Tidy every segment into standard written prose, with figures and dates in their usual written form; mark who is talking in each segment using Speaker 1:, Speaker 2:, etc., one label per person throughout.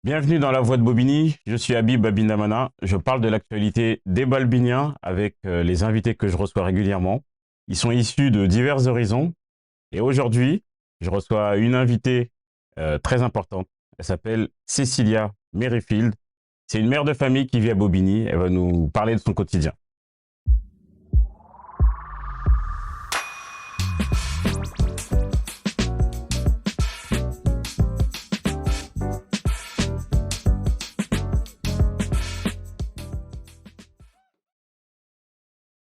Speaker 1: Bienvenue dans la Voix de Bobigny, je suis Habib Abindamana, je parle de l'actualité des Balbiniens avec les invités que je reçois régulièrement. Ils sont issus de divers horizons et aujourd'hui, je reçois une invitée très importante. Elle s'appelle Cecilia Merrifield. C'est une mère de famille qui vit à Bobigny, elle va nous parler de son quotidien.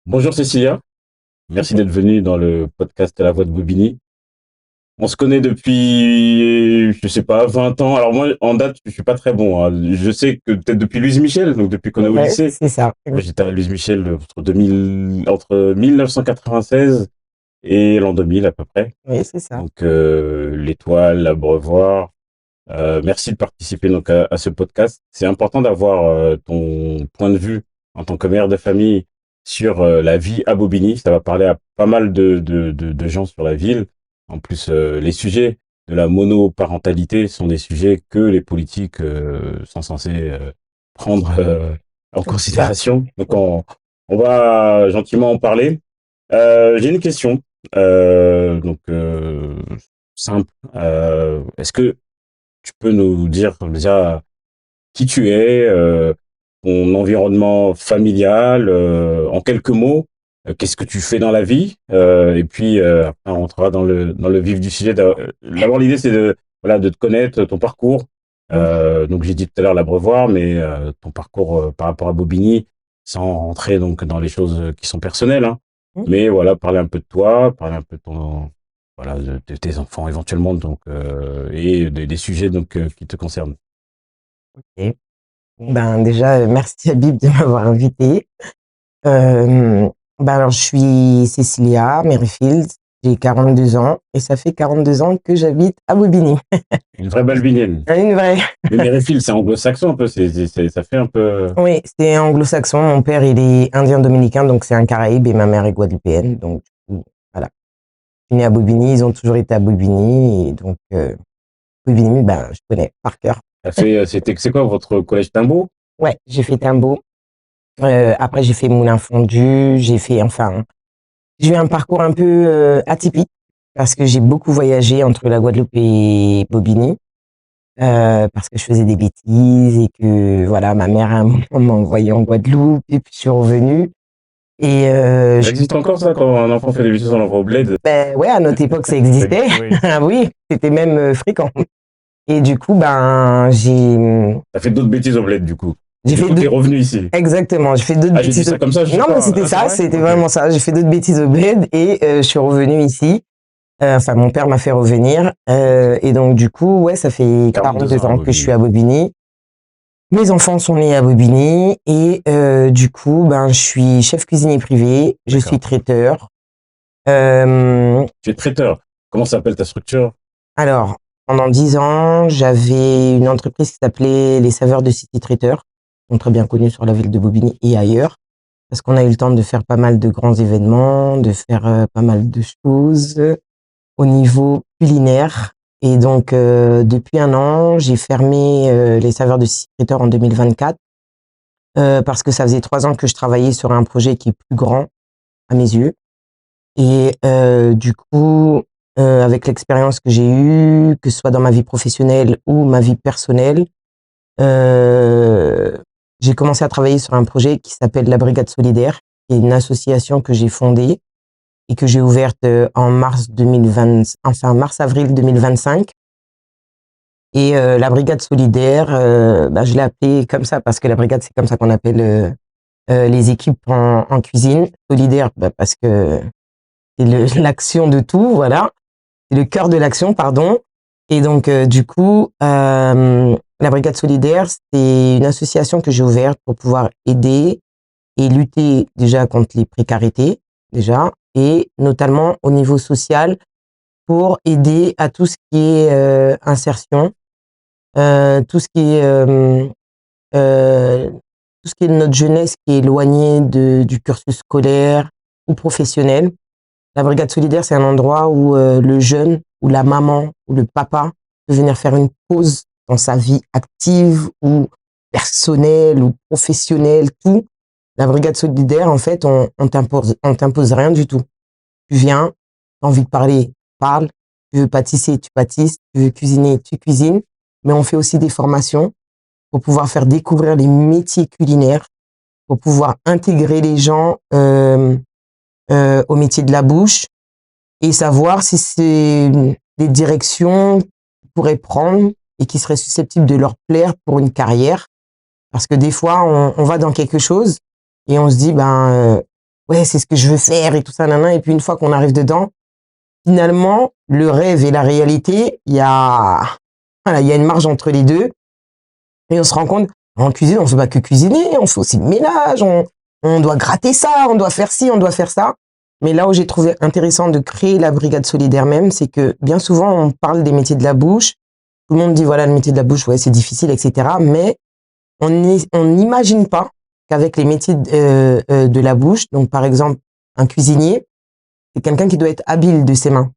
Speaker 1: Bonjour Cecilia, merci d'être venue dans le podcast La Voix de Bobigny. On se connaît depuis, je sais pas, 20 ans. Alors moi, en date, je suis pas très bon, hein. Je sais que peut-être depuis Louise Michel, donc depuis qu'on est au
Speaker 2: Ouais,
Speaker 1: lycée.
Speaker 2: c'est ça.
Speaker 1: Moi, j'étais à Louise Michel entre 1996 et l'an 2000 à peu près.
Speaker 2: Oui, c'est ça.
Speaker 1: Donc l'Étoile, l'Abreuvoir. Merci de participer donc à ce podcast. C'est important d'avoir ton point de vue en tant que mère de famille sur la vie à Bobigny. Ça va parler à pas mal de gens sur la ville. En plus, les sujets de la monoparentalité sont des sujets que les politiques sont censés prendre en
Speaker 2: C'est ça.
Speaker 1: considération. Donc, on va gentiment en parler. J'ai une question, simple. Est-ce que tu peux nous dire déjà qui tu es, ton environnement familial, en quelques mots, qu'est-ce que tu fais dans la vie, et puis après on rentrera dans le vif du sujet. D'abord l'idée c'est de voilà de te connaître, ton parcours.
Speaker 2: Mm.
Speaker 1: Donc j'ai dit tout à l'heure l'Abreuvoir, mais ton parcours par rapport à Bobigny, sans rentrer donc dans les choses qui sont personnelles, hein.
Speaker 2: Mm.
Speaker 1: Mais voilà, parler un peu de toi, parler un peu de ton voilà de tes enfants éventuellement donc et des sujets donc qui te concernent.
Speaker 2: Ok. Ben déjà, merci Habib de m'avoir invité. Ben alors, je suis Cecilia Merrifield, j'ai 42 ans et ça fait 42 ans que j'habite à Bobigny.
Speaker 1: Une vraie balbinienne.
Speaker 2: Une vraie.
Speaker 1: Mais Merrifield, c'est anglo-saxon un peu, ça fait un peu.
Speaker 2: Oui, c'est anglo-saxon. Mon père, il est indien dominicain, donc c'est un Caraïbe, et ma mère est guadeloupéenne. Donc, du coup, voilà. Je suis née à Bobigny, ils ont toujours été à Bobigny, et donc, Bobigny, ben, je connais par cœur.
Speaker 1: C'est quoi votre collège Timbo?
Speaker 2: Ouais, j'ai fait Timbo. Après, j'ai fait Moulin Fondu, j'ai eu un parcours un peu atypique parce que j'ai beaucoup voyagé entre la Guadeloupe et Bobigny, parce que je faisais des bêtises et que voilà, ma mère à un moment m'a envoyée en Guadeloupe et puis je suis revenue. Et
Speaker 1: Ça existe encore ça quand un enfant fait des bêtises, on l'envoie au bled?
Speaker 2: ben ouais, à notre époque ça existait.
Speaker 1: Oui.
Speaker 2: Ah oui, c'était même fréquent. Et du coup, ben
Speaker 1: T'as fait d'autres bêtises au bled du coup.
Speaker 2: j'ai
Speaker 1: Du
Speaker 2: fait
Speaker 1: coup, t'es revenu ici.
Speaker 2: exactement, j'ai fait d'autres
Speaker 1: Ah, j'ai dit
Speaker 2: bêtises.
Speaker 1: ça comme ça, je sais
Speaker 2: Non, mais
Speaker 1: pas.
Speaker 2: c'était
Speaker 1: Ah, c'est
Speaker 2: ça,
Speaker 1: vrai?
Speaker 2: c'était
Speaker 1: Ok.
Speaker 2: vraiment ça. J'ai fait d'autres bêtises au bled et je suis revenue ici. Enfin, mon père m'a fait revenir. Et donc, du coup, ouais, ça fait
Speaker 1: 42
Speaker 2: 42
Speaker 1: ans à
Speaker 2: ans que je suis
Speaker 1: Bobigny.
Speaker 2: à Bobigny. Mes enfants sont nés à Bobigny et du coup, ben, je suis chef cuisinier privé, je suis
Speaker 1: D'accord.
Speaker 2: traiteur. Euh,
Speaker 1: Tu es traiteur. Comment s'appelle ta structure?
Speaker 2: alors, pendant 10 ans, j'avais une entreprise qui s'appelait Les Saveurs de City Traiteur, qui sont très bien connus sur la ville de Bobigny et ailleurs, parce qu'on a eu le temps de faire pas mal de grands événements, de faire pas mal de choses au niveau culinaire. Et donc, depuis un an, j'ai fermé les saveurs de City Traiteur en 2024 parce que ça faisait 3 ans que je travaillais sur un projet qui est plus grand à mes yeux. Et du coup, avec l'expérience que j'ai eue, que ce soit dans ma vie professionnelle ou ma vie personnelle, euh, j'ai commencé à travailler sur un projet qui s'appelle la Brigade Solidaire, qui est une association que j'ai fondée et que j'ai ouverte en mars 2020, enfin mars-avril 2025. Et la brigade solidaire, bah, je l'ai appelée comme ça parce que la brigade, c'est comme ça qu'on appelle les équipes en cuisine. Solidaire, bah, parce que c'est l'action de tout, voilà. C'est le cœur de l'action, pardon. Et donc, du coup, la brigade solidaire, c'est une association que j'ai ouverte pour pouvoir aider et lutter déjà contre les précarités, déjà, et notamment au niveau social pour aider à tout ce qui est insertion, tout ce qui est tout ce qui est de notre jeunesse qui est éloignée du cursus scolaire ou professionnel. La brigade solidaire, c'est un endroit où le jeune ou la maman ou le papa peut venir faire une pause dans sa vie active ou personnelle ou professionnelle, tout. La brigade solidaire, en fait, on t'impose rien du tout. Tu viens, t'as envie de parler, parle. Tu veux pâtisser, tu pâtisses. Tu veux cuisiner, tu cuisines. Mais on fait aussi des formations pour pouvoir faire découvrir les métiers culinaires, pour pouvoir intégrer les gens au métier de la bouche et savoir si c'est des directions qu'ils pourraient prendre et qui seraient susceptibles de leur plaire pour une carrière. Parce que des fois, on va dans quelque chose et on se dit, ouais, c'est ce que je veux faire et tout ça, nanana. Et puis une fois qu'on arrive dedans, finalement, le rêve et la réalité, il y a une marge entre les deux. Et on se rend compte, en cuisine, on ne fait pas que cuisiner, on fait aussi le ménage, on doit gratter ça, on doit faire ci, on doit faire ça. Mais là où j'ai trouvé intéressant de créer la brigade solidaire même, c'est que bien souvent, on parle des métiers de la bouche. Tout le monde dit, voilà, le métier de la bouche, ouais, c'est difficile, etc. Mais on n'imagine pas qu'avec les métiers de la bouche, donc par exemple, un cuisinier, c'est quelqu'un qui doit être habile de ses mains.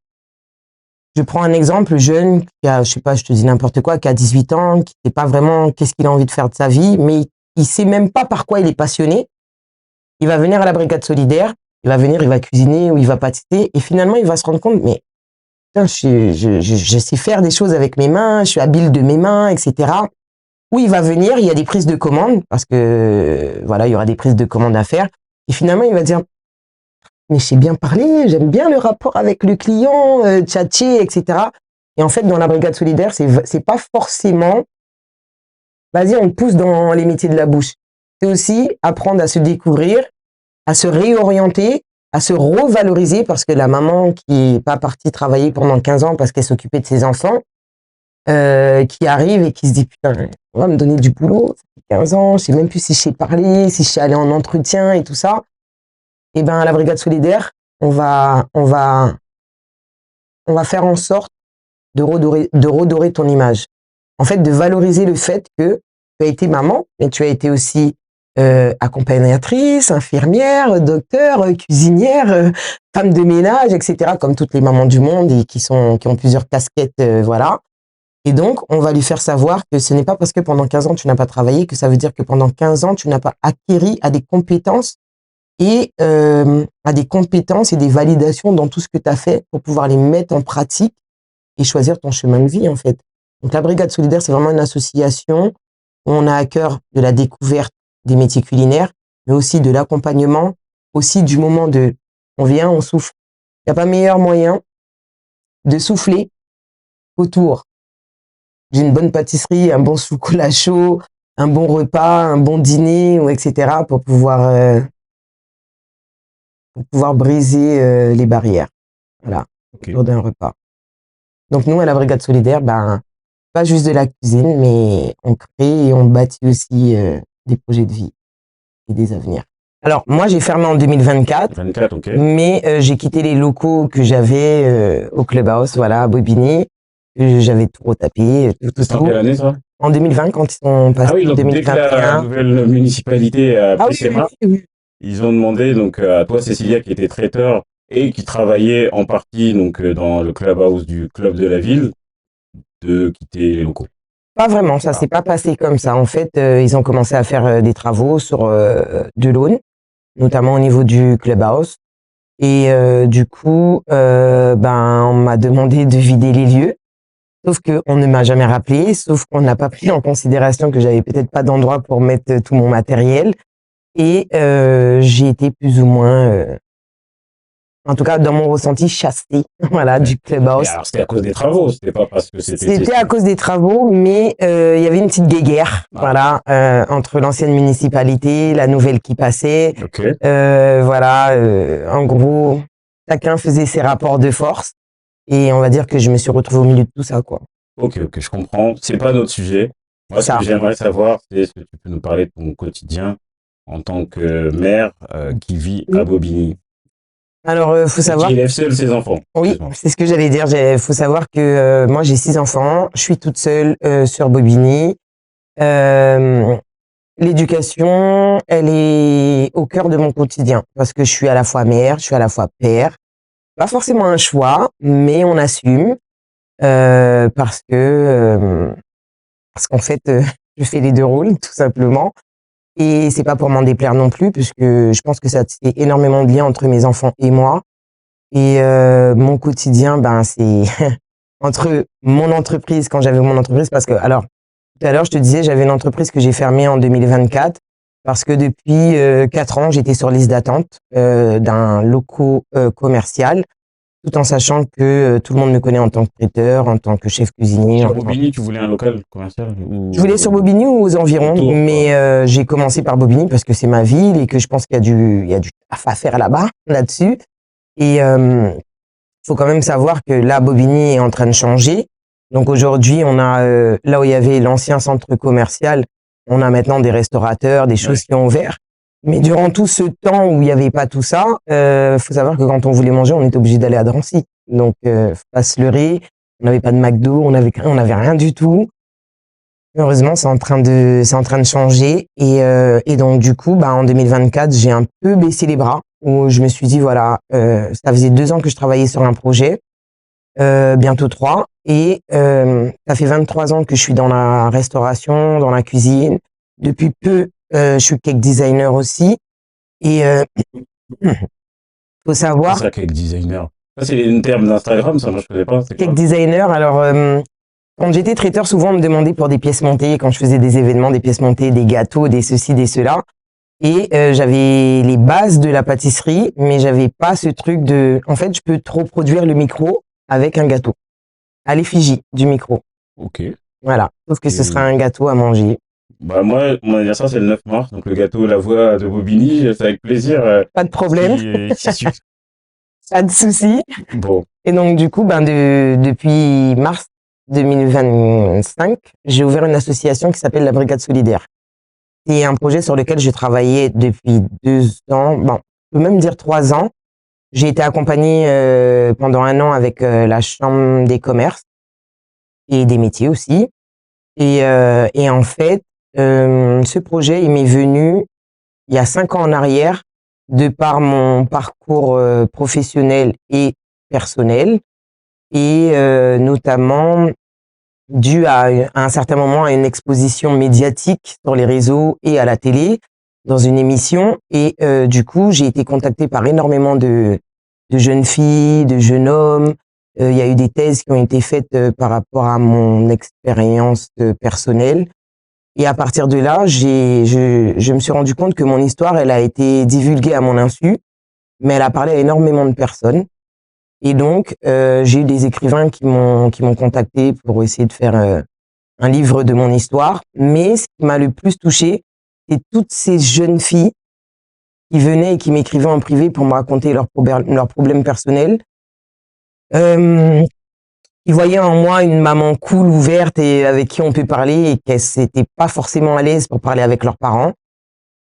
Speaker 2: Je prends un exemple jeune qui a, je sais pas, je te dis n'importe quoi, qui a 18 ans, qui sait pas vraiment qu'est-ce qu'il a envie de faire de sa vie, mais il sait même pas par quoi il est passionné. Il va venir à la brigade solidaire, il va venir, il va cuisiner ou il va pâtisser, et finalement il va se rendre compte, mais putain, je sais faire des choses avec mes mains, je suis habile de mes mains, etc. Où il va venir, il y a des prises de commandes, parce que voilà, il y aura des prises de commandes à faire, et finalement il va dire, mais je sais bien parler, j'aime bien le rapport avec le client, tchatcher, etc. Et en fait, dans la brigade solidaire, c'est pas forcément, vas-y, on te pousse dans les métiers de la bouche. C'est aussi apprendre à se découvrir, à se réorienter, à se revaloriser, parce que la maman qui est pas partie travailler pendant 15 ans parce qu'elle s'occupait de ses enfants, qui arrive et qui se dit, putain, on va me donner du boulot, ça fait 15 ans, je sais même plus si je sais parler, si je sais aller en entretien et tout ça. Et ben, à la brigade solidaire, on va faire en sorte de redorer ton image. En fait, de valoriser le fait que tu as été maman, mais tu as été aussi accompagnatrice, infirmière, docteur, cuisinière, femme de ménage, etc. Comme toutes les mamans du monde et qui ont plusieurs casquettes, voilà. Et donc, on va lui faire savoir que ce n'est pas parce que pendant 15 ans tu n'as pas travaillé que ça veut dire que pendant 15 ans tu n'as pas acquis à des compétences et à des compétences et des validations dans tout ce que tu as fait pour pouvoir les mettre en pratique et choisir ton chemin de vie, en fait. Donc, la Brigade solidaire, c'est vraiment une association où on a à cœur de la découverte des métiers culinaires, mais aussi de l'accompagnement, aussi du moment de on vient, on souffle. Il n'y a pas meilleur moyen de souffler autour d'une bonne pâtisserie, un bon chocolat chaud, un bon repas, un bon dîner, ou etc. pour pouvoir briser les barrières. Voilà,
Speaker 1: Ok.
Speaker 2: autour d'un repas. Donc nous, à la Brigade solidaire, pas juste de la cuisine, mais on crée et on bâtit aussi des projets de vie et des avenirs. Alors, moi, j'ai fermé en 2024,
Speaker 1: 24, ok.
Speaker 2: mais j'ai quitté les locaux que j'avais au Clubhouse, voilà, à Bobigny. J'avais tout retapé,
Speaker 1: C'était en quelle année, ça?
Speaker 2: En 2020, quand ils sont passés
Speaker 1: Ah oui,
Speaker 2: en
Speaker 1: donc dès que la
Speaker 2: 2021.
Speaker 1: nouvelle municipalité a
Speaker 2: Ah
Speaker 1: pris
Speaker 2: oui,
Speaker 1: ses
Speaker 2: oui,
Speaker 1: mains,
Speaker 2: oui, oui.
Speaker 1: ils ont demandé donc à toi, Cécilia, qui était traiteur et qui travaillait en partie donc dans le clubhouse du club de la ville, de quitter les locaux.
Speaker 2: Pas vraiment, ça s'est pas passé comme ça. En fait, ils ont commencé à faire des travaux sur de l'aune, notamment au niveau du clubhouse. Et du coup, on m'a demandé de vider les lieux. Sauf qu'on ne m'a jamais rappelé, sauf qu'on n'a pas pris en considération que j'avais peut-être pas d'endroit pour mettre tout mon matériel. Et j'ai été plus ou moins, en tout cas dans mon ressenti, chassée, voilà, du
Speaker 1: Et
Speaker 2: clubhouse.
Speaker 1: alors, c'était à cause des travaux, c'était pas parce que c'était...
Speaker 2: C'était à cause des travaux, mais il y avait une petite guéguerre, voilà, entre l'ancienne municipalité, la nouvelle qui passait.
Speaker 1: Ok.
Speaker 2: En gros, chacun faisait ses rapports de force. Et on va dire que je me suis retrouvée au milieu de tout ça, quoi.
Speaker 1: Ok, je comprends. C'est pas notre sujet. Moi, ce que j'aimerais savoir, c'est est-ce que tu peux nous parler de ton quotidien en tant que mère qui vit à Bobigny.
Speaker 2: Alors, faut savoir.
Speaker 1: Qui élève seul ses enfants.
Speaker 2: Oui, c'est ce que j'allais dire. Faut savoir que moi, j'ai 6 enfants. Je suis toute seule sur Bobigny. L'éducation, elle est au cœur de mon quotidien parce que je suis à la fois mère, je suis à la fois père. Pas forcément un choix, mais on assume parce que parce qu'en fait, je fais les deux rôles, tout simplement. Et c'est pas pour m'en déplaire non plus, puisque je pense que ça fait énormément de liens entre mes enfants et moi. Et mon quotidien, ben c'est entre mon entreprise, quand j'avais mon entreprise, parce que alors tout à l'heure je te disais j'avais une entreprise que j'ai fermée en 2024 parce que depuis 4 ans j'étais sur liste d'attente d'un local commercial, tout en sachant que tout le monde me connaît en tant que traiteur, en tant que chef cuisinier.
Speaker 1: Sur Bobigny, tu voulais un local commercial
Speaker 2: Je voulais sur Bobigny ou aux environs,
Speaker 1: autour,
Speaker 2: mais j'ai commencé par Bobigny parce que c'est ma ville et que je pense il y a du taf à faire là-bas, là-dessus. Et faut quand même savoir que là, Bobigny est en train de changer. Donc aujourd'hui, on a là où il y avait l'ancien centre commercial, on a maintenant des restaurateurs, des choses qui ont ouvert. Mais durant tout ce temps où il n'y avait pas tout ça, faut savoir que quand on voulait manger, on était obligé d'aller à Drancy. Donc faut pas se leurrer, on n'avait pas de McDo, on avait rien du tout. Heureusement, c'est en train de changer et donc du coup, bah en 2024, j'ai un peu baissé les bras où je me suis dit voilà, ça faisait 2 ans que je travaillais sur un projet, bientôt 3, et ça fait 23 ans que je suis dans la restauration, dans la cuisine. Depuis peu, je suis cake designer aussi et faut savoir.
Speaker 1: C'est ça, cake designer. Ça, c'est une terme d'Instagram, ça, moi, je connais pas.
Speaker 2: Cake designer, alors quand j'étais traiteur, souvent on me demandait pour des pièces montées, quand je faisais des événements, des pièces montées, des gâteaux, des ceci, des cela. Et j'avais les bases de la pâtisserie, mais j'avais pas ce truc de... En fait, je peux trop produire le micro avec un gâteau, à l'effigie du micro.
Speaker 1: Ok.
Speaker 2: Voilà, sauf que ce sera un gâteau à manger.
Speaker 1: Bah moi, mon anniversaire, c'est le 9 mars, donc le gâteau La Voix de Bobigny, c'est avec plaisir.
Speaker 2: Pas de problème. Pas de souci.
Speaker 1: Bon.
Speaker 2: Et donc du coup, depuis mars 2025, j'ai ouvert une association qui s'appelle la Brigade Solidaire. C'est un projet sur lequel j'ai travaillé depuis 2 ans, bon, je peux même dire 3 ans. J'ai été accompagnée pendant 1 an avec la Chambre des commerces et des métiers aussi. Et en fait, ce projet, il m'est venu il y a 5 ans en arrière, de par mon parcours professionnel et personnel, et notamment dû à un certain moment à une exposition médiatique sur les réseaux et à la télé dans une émission. Et du coup, j'ai été contactée par énormément de jeunes filles, de jeunes hommes. Il y a eu des thèses qui ont été faites par rapport à mon expérience personnelle. Et à partir de là, je me suis rendu compte que mon histoire, elle a été divulguée à mon insu, mais elle a parlé à énormément de personnes. Et donc, j'ai eu des écrivains qui m'ont contacté pour essayer de faire un livre de mon histoire. Mais ce qui m'a le plus touchée, c'est toutes ces jeunes filles qui venaient et qui m'écrivaient en privé pour me raconter leurs problèmes personnels. Ils voyaient en moi une maman cool, ouverte et avec qui on peut parler, et qu'elles n'étaient pas forcément à l'aise pour parler avec leurs parents.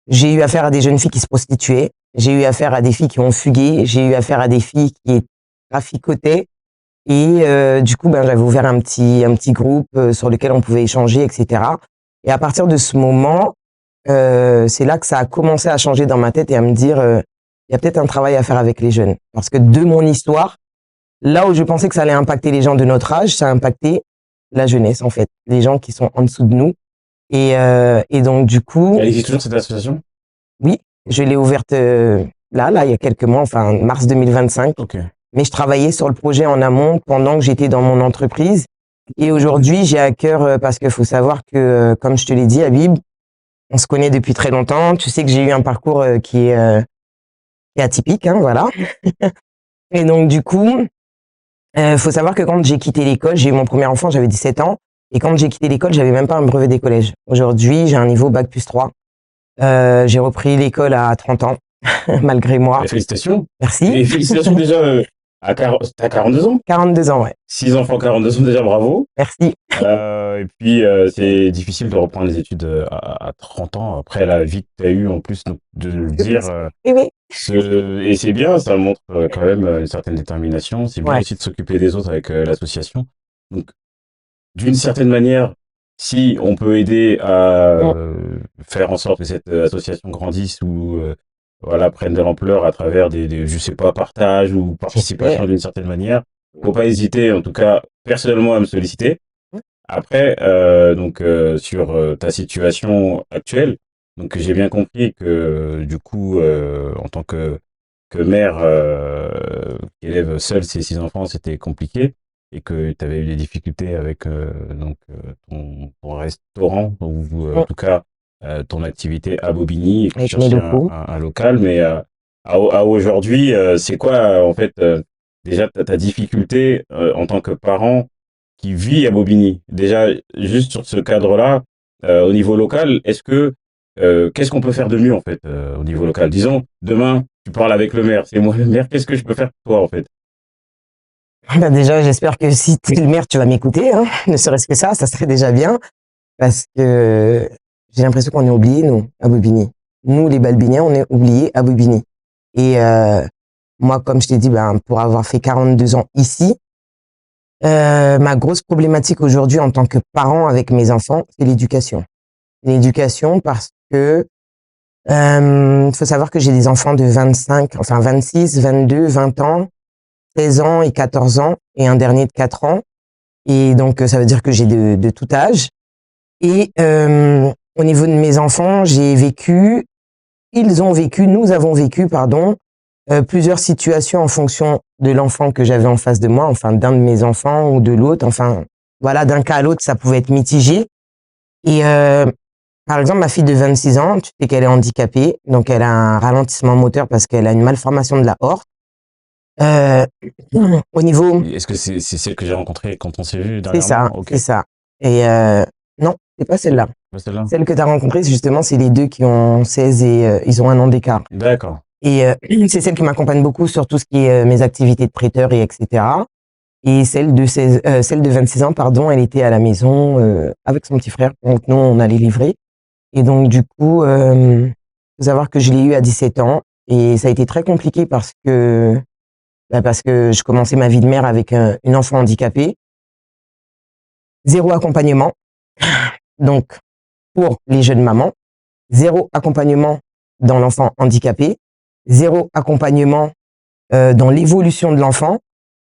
Speaker 2: J'ai eu affaire à des jeunes filles qui se prostituaient. J'ai eu affaire à des filles qui ont fugué. J'ai eu affaire à des filles qui traficotaient. Et du coup, j'avais ouvert un petit groupe sur lequel on pouvait échanger, etc. Et à partir de ce moment, c'est là que ça a commencé à changer dans ma tête et à me dire, il y a peut-être un travail à faire avec les jeunes. Parce que de mon histoire, là où je pensais que ça allait impacter les gens de notre âge, ça a impacté la jeunesse, en fait. Les gens qui sont en dessous de nous. Et donc, du coup...
Speaker 1: Elle existe toujours, cette association?
Speaker 2: Oui, je l'ai ouverte là, il y a quelques mois, enfin, mars 2025.
Speaker 1: Ok.
Speaker 2: Mais je travaillais sur le projet en amont pendant que j'étais dans mon entreprise. Et aujourd'hui, j'ai à cœur, parce qu'il faut savoir que, comme je te l'ai dit, Habib, on se connaît depuis très longtemps. Tu sais que j'ai eu un parcours qui est atypique, hein, voilà. Et donc, du coup, faut savoir que quand j'ai quitté l'école, j'ai eu mon premier enfant, j'avais 17 ans. Et quand j'ai quitté l'école, j'avais même pas un brevet des collèges. Aujourd'hui, j'ai un niveau bac+3. J'ai repris l'école à 30 ans, malgré moi.
Speaker 1: Félicitations.
Speaker 2: Merci.
Speaker 1: Et félicitations déjà t'as 42 ans?
Speaker 2: 42 ans, ouais.
Speaker 1: 6 enfants, 42 ans, déjà, bravo.
Speaker 2: Merci.
Speaker 1: Et puis, c'est difficile de reprendre les études à 30 ans, après la vie que tu as eue en plus, donc, de le dire.
Speaker 2: Oui.
Speaker 1: Et c'est bien, ça montre quand même une certaine détermination. C'est bien aussi de s'occuper des autres avec l'association. Donc, d'une certaine manière, si on peut aider à faire en sorte que cette association grandisse ou voilà, prenne de l'ampleur à travers je sais pas, partage ou participation d'une certaine manière, faut pas hésiter, en tout cas, personnellement, à me solliciter. Après, donc sur ta situation actuelle, donc j'ai bien compris que du coup, en tant que mère qui élève seule ses 6 enfants, c'était compliqué et que tu avais eu des difficultés avec ton restaurant ou en
Speaker 2: Mm.
Speaker 1: tout cas ton activité à Bobigny et que tu
Speaker 2: Avec mes
Speaker 1: cherchais
Speaker 2: locaux.
Speaker 1: un local. Mais à aujourd'hui, c'est quoi en fait déjà ta difficulté en tant que parent qui vit à Bobigny? Déjà, juste sur ce cadre-là, au niveau local, qu'est-ce qu'on peut faire de mieux en fait au niveau local? Disons, demain, tu parles avec le maire, c'est moi le maire, qu'est-ce que je peux faire pour toi en fait?
Speaker 2: Bah déjà, j'espère que si tu es le maire, tu vas m'écouter, hein. Ne serait-ce que ça serait déjà bien. Parce que j'ai l'impression qu'on est oubliés, nous, à Bobigny. Nous, les Balbiniens, on est oubliés à Bobigny. Et moi, comme je t'ai dit, ben, pour avoir fait 42 ans ici, ma grosse problématique aujourd'hui en tant que parent avec mes enfants, c'est l'éducation. L'éducation parce que faut savoir que j'ai des enfants de 25, enfin 26, 22, 20 ans, 16 ans et 14 ans, et un dernier de 4 ans. Et donc, ça veut dire que j'ai de tout âge. Et au niveau de mes enfants, nous avons vécu, pardon, plusieurs situations en fonction de l'enfant que j'avais en face de moi, enfin d'un de mes enfants ou de l'autre, enfin voilà, d'un cas à l'autre, ça pouvait être mitigé. Et par exemple, ma fille de 26 ans, tu sais qu'elle est handicapée, donc elle a un ralentissement moteur parce qu'elle a une malformation de la aorte. Euh, au niveau,
Speaker 1: Est-ce que c'est celle que j'ai rencontrée quand on s'est vu
Speaker 2: c'est ça,
Speaker 1: dernièrement? Ok,
Speaker 2: c'est ça. Et non, c'est pas celle-là.
Speaker 1: pas celle-là.
Speaker 2: Celle que tu as rencontrée, justement, c'est les deux qui ont 16 et ils ont un an d'écart.
Speaker 1: D'accord.
Speaker 2: Et c'est celle qui m'accompagne beaucoup sur tout ce qui est mes activités de prêteur et etc. Et celle de 26 ans, pardon, elle était à la maison avec son petit frère. Donc nous, on allait livrer. Et donc du coup, faut savoir que je l'ai eu à 17 ans et ça a été très compliqué parce que je commençais ma vie de mère avec une enfant handicapée, zéro accompagnement. Donc pour les jeunes mamans, zéro accompagnement dans l'enfant handicapé, zéro accompagnement dans l'évolution de l'enfant.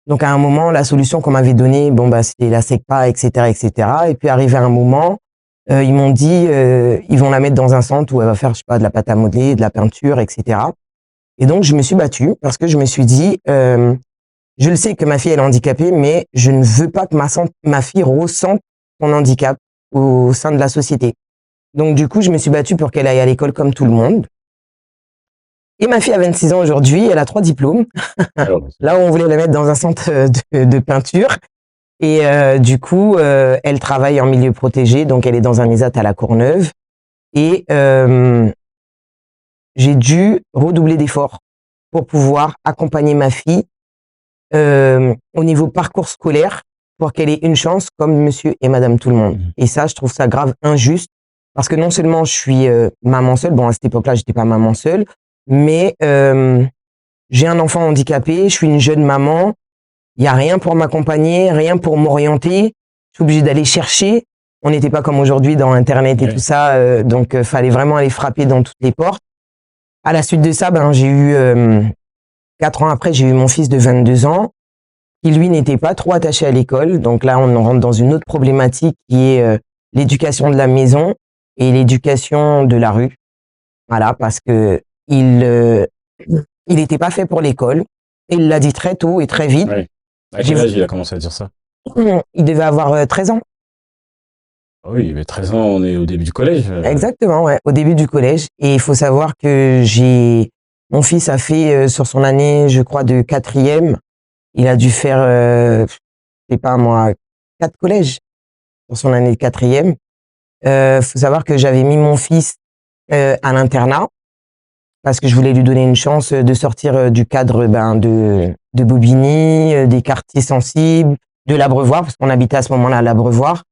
Speaker 2: Donc à un moment, la solution qu'on m'avait donnée, bon bah c'était la SECPA, etc., etc. Et puis arrivé à un moment, ils m'ont dit ils vont la mettre dans un centre où elle va faire, je sais pas, de la pâte à modeler, de la peinture, etc. Et donc je me suis battue parce que je me suis dit, je le sais que ma fille elle est handicapée, mais je ne veux pas que ma fille ressente son handicap au sein de la société. Donc du coup, je me suis battue pour qu'elle aille à l'école comme tout le monde. Et ma fille a 26 ans aujourd'hui, elle a 3 diplômes.
Speaker 1: Alors,
Speaker 2: Là où on voulait la mettre dans un centre de peinture. Et du coup, elle travaille en milieu protégé, donc elle est dans un ESAT à la Courneuve. Et j'ai dû redoubler d'efforts pour pouvoir accompagner ma fille au niveau parcours scolaire pour qu'elle ait une chance comme monsieur et madame tout le monde. Et ça, je trouve ça grave injuste parce que non seulement je suis maman seule, bon à cette époque-là, j'étais pas maman seule, mais j'ai un enfant handicapé, je suis une jeune maman, il y a rien pour m'accompagner, rien pour m'orienter, je suis obligée d'aller chercher. On n'était pas comme aujourd'hui dans Internet et tout ça, donc fallait vraiment aller frapper dans toutes les portes. À la suite de ça, ben j'ai eu 4 ans après, j'ai eu mon fils de 22 ans qui lui n'était pas trop attaché à l'école. Donc là, on rentre dans une autre problématique qui est l'éducation de la maison et l'éducation de la rue. Voilà, parce que il n'était pas fait pour l'école. Il l'a dit très tôt et très vite.
Speaker 1: ouais. À quel âge il a commencé à dire ça?
Speaker 2: Il devait avoir 13 ans.
Speaker 1: Ah oui, mais 13 ans, on est au début du collège.
Speaker 2: Exactement, ouais, au début du collège. Et il faut savoir que mon fils a fait sur son année, je crois, de 4e, il a dû faire, je sais pas moi, 4 collèges sur son année de 4e. Faut savoir que j'avais mis mon fils à l'internat parce que je voulais lui donner une chance de sortir du cadre de Bobigny, des quartiers sensibles, de l'Abreuvoir, parce qu'on habitait à ce moment-là à l'Abreuvoir.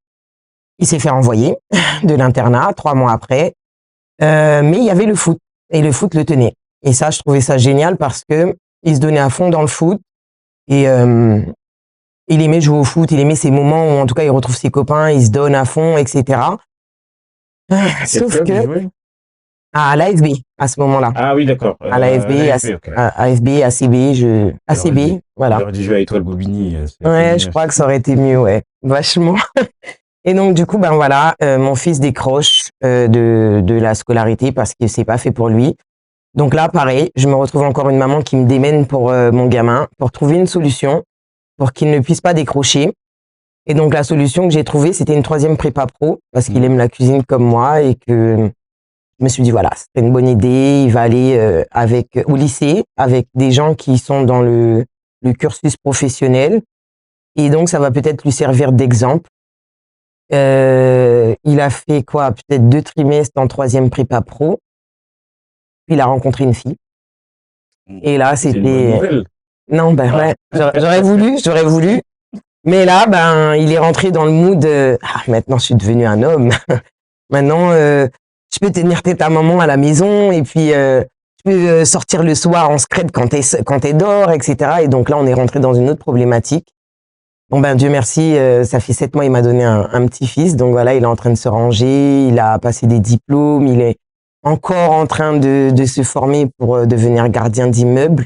Speaker 2: Il s'est fait renvoyer de l'internat 3 mois après. Mais il y avait le foot et le foot le tenait. Et ça, je trouvais ça génial parce que il se donnait à fond dans le foot et il aimait jouer au foot, il aimait ces moments où en tout cas il retrouve ses copains, il se donne à fond, etc. Sauf que à l'AFB à ce moment-là.
Speaker 1: Ah oui, d'accord.
Speaker 2: À l'AFB,
Speaker 1: ok.
Speaker 2: AFB, ACB, voilà.
Speaker 1: J'aurais dû jouer à Étoile Bobigny.
Speaker 2: Ouais, je crois que ça aurait été mieux, ouais, vachement. Et donc, du coup, ben voilà, mon fils décroche de la scolarité parce que c'est pas fait pour lui. Donc là, pareil, je me retrouve encore une maman qui me démène pour mon gamin, pour trouver une solution, pour qu'il ne puisse pas décrocher. Et donc, la solution que j'ai trouvée, c'était une 3e prépa pro, parce qu'il aime la cuisine comme moi et que je me suis dit, voilà, c'est une bonne idée. Il va aller au lycée avec des gens qui sont dans le cursus professionnel. Et donc, ça va peut-être lui servir d'exemple. Il a fait quoi? Peut-être 2 trimestres en 3e prépa pro. Puis il a rencontré une fille. Et là,
Speaker 1: C'est une bonne
Speaker 2: c'était...
Speaker 1: nouvelle.
Speaker 2: Non, ben ouais, j'aurais voulu. Mais là, ben, il est rentré dans le mood, maintenant je suis devenu un homme. Maintenant, je peux tenir tête à maman à la maison et puis je peux sortir le soir en scred quand t'es dehors, etc. Et donc là, on est rentré dans une autre problématique. Bon ben Dieu merci, ça fait 7 mois, il m'a donné un petit-fils. Donc voilà, il est en train de se ranger, il a passé des diplômes, il est encore en train de se former pour devenir gardien d'immeuble.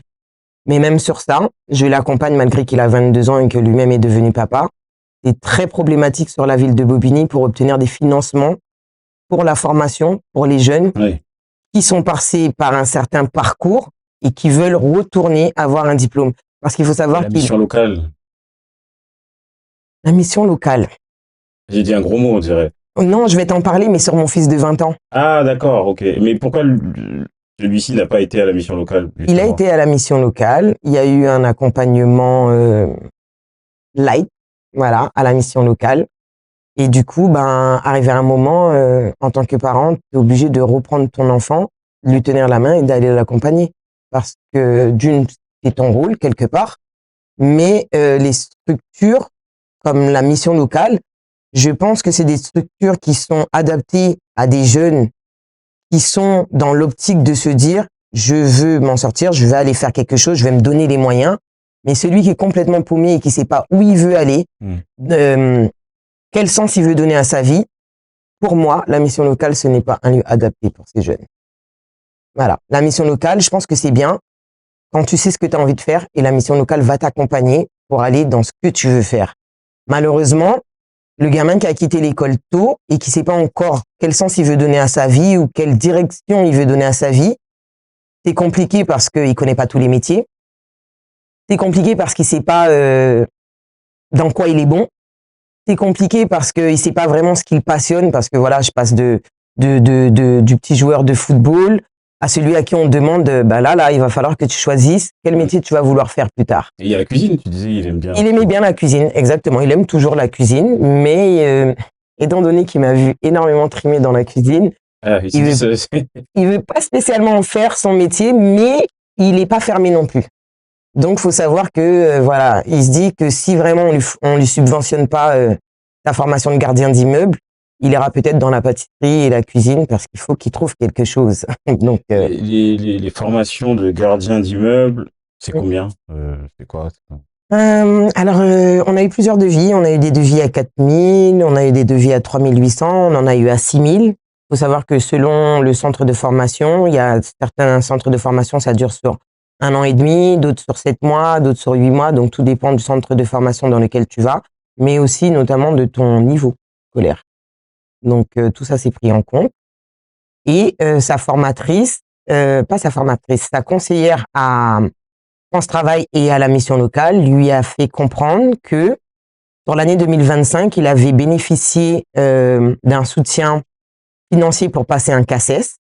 Speaker 2: Mais même sur ça, je l'accompagne malgré qu'il a 22 ans et que lui-même est devenu papa. C'est très problématique sur la ville de Bobigny pour obtenir des financements pour la formation, pour les jeunes
Speaker 1: Oui.
Speaker 2: qui sont passés par un certain parcours et qui veulent retourner avoir un diplôme. Parce qu'il faut savoir
Speaker 1: La mission locale.
Speaker 2: la mission locale.
Speaker 1: J'ai dit un gros mot, on dirait.
Speaker 2: Non, je vais t'en parler, mais sur mon fils de 20 ans.
Speaker 1: Ah, d'accord, ok. Mais pourquoi celui-ci n'a pas été à la mission locale,
Speaker 2: Il a
Speaker 1: justement?
Speaker 2: été à la mission locale. Il y a eu un accompagnement light, voilà, à la mission locale. Et du coup, ben, arrivé à un moment, en tant que parent, tu es obligé de reprendre ton enfant, lui tenir la main et d'aller l'accompagner. Parce que d'une, c'est ton rôle quelque part, mais les structures comme la mission locale, je pense que c'est des structures qui sont adaptées à des jeunes qui sont dans l'optique de se dire, je veux m'en sortir, je vais aller faire quelque chose, je vais me donner les moyens. Mais celui qui est complètement paumé et qui sait pas où il veut aller, quel sens il veut donner à sa vie, pour moi, la mission locale, ce n'est pas un lieu adapté pour ces jeunes. Voilà. La mission locale, je pense que c'est bien quand tu sais ce que tu as envie de faire et la mission locale va t'accompagner pour aller dans ce que tu veux faire. Malheureusement, le gamin qui a quitté l'école tôt et qui sait pas encore quel sens il veut donner à sa vie ou quelle direction il veut donner à sa vie, c'est compliqué parce qu'il connaît pas tous les métiers. C'est compliqué parce qu'il sait pas dans quoi il est bon. C'est compliqué parce qu'il sait pas vraiment ce qu'il passionne, parce que voilà, je passe du petit joueur de football à celui à qui on demande, bah là, il va falloir que tu choisisses quel métier tu vas vouloir faire plus tard.
Speaker 1: Et il y a la cuisine, tu disais, il aime bien.
Speaker 2: Il aimait bien la cuisine, exactement. Il aime toujours la cuisine, mais étant donné qu'il m'a vu énormément trimer dans la cuisine, il veut pas spécialement faire son métier, mais il est pas fermé non plus. Donc, faut savoir que voilà, il se dit que si vraiment on lui subventionne pas sa formation de gardien d'immeuble, il ira peut-être dans la pâtisserie et la cuisine parce qu'il faut qu'il trouve quelque chose. Donc,
Speaker 1: les formations de gardien d'immeuble, c'est combien? C'est quoi?
Speaker 2: alors, on a eu plusieurs devis. On a eu des devis à 4 000, on a eu des devis à 3 800, on en a eu à 6 000. Il faut savoir que selon le centre de formation, il y a certains centres de formation, ça dure sur 1 an et demi, d'autres sur 7 mois, d'autres sur 8 mois. Donc, tout dépend du centre de formation dans lequel tu vas, mais aussi notamment de ton niveau scolaire. Donc, tout ça, c'est pris en compte. Et sa formatrice, pas sa formatrice, sa conseillère à France Travail et à la mission locale lui a fait comprendre que pour l'année 2025, il avait bénéficié d'un soutien financier pour passer un CACES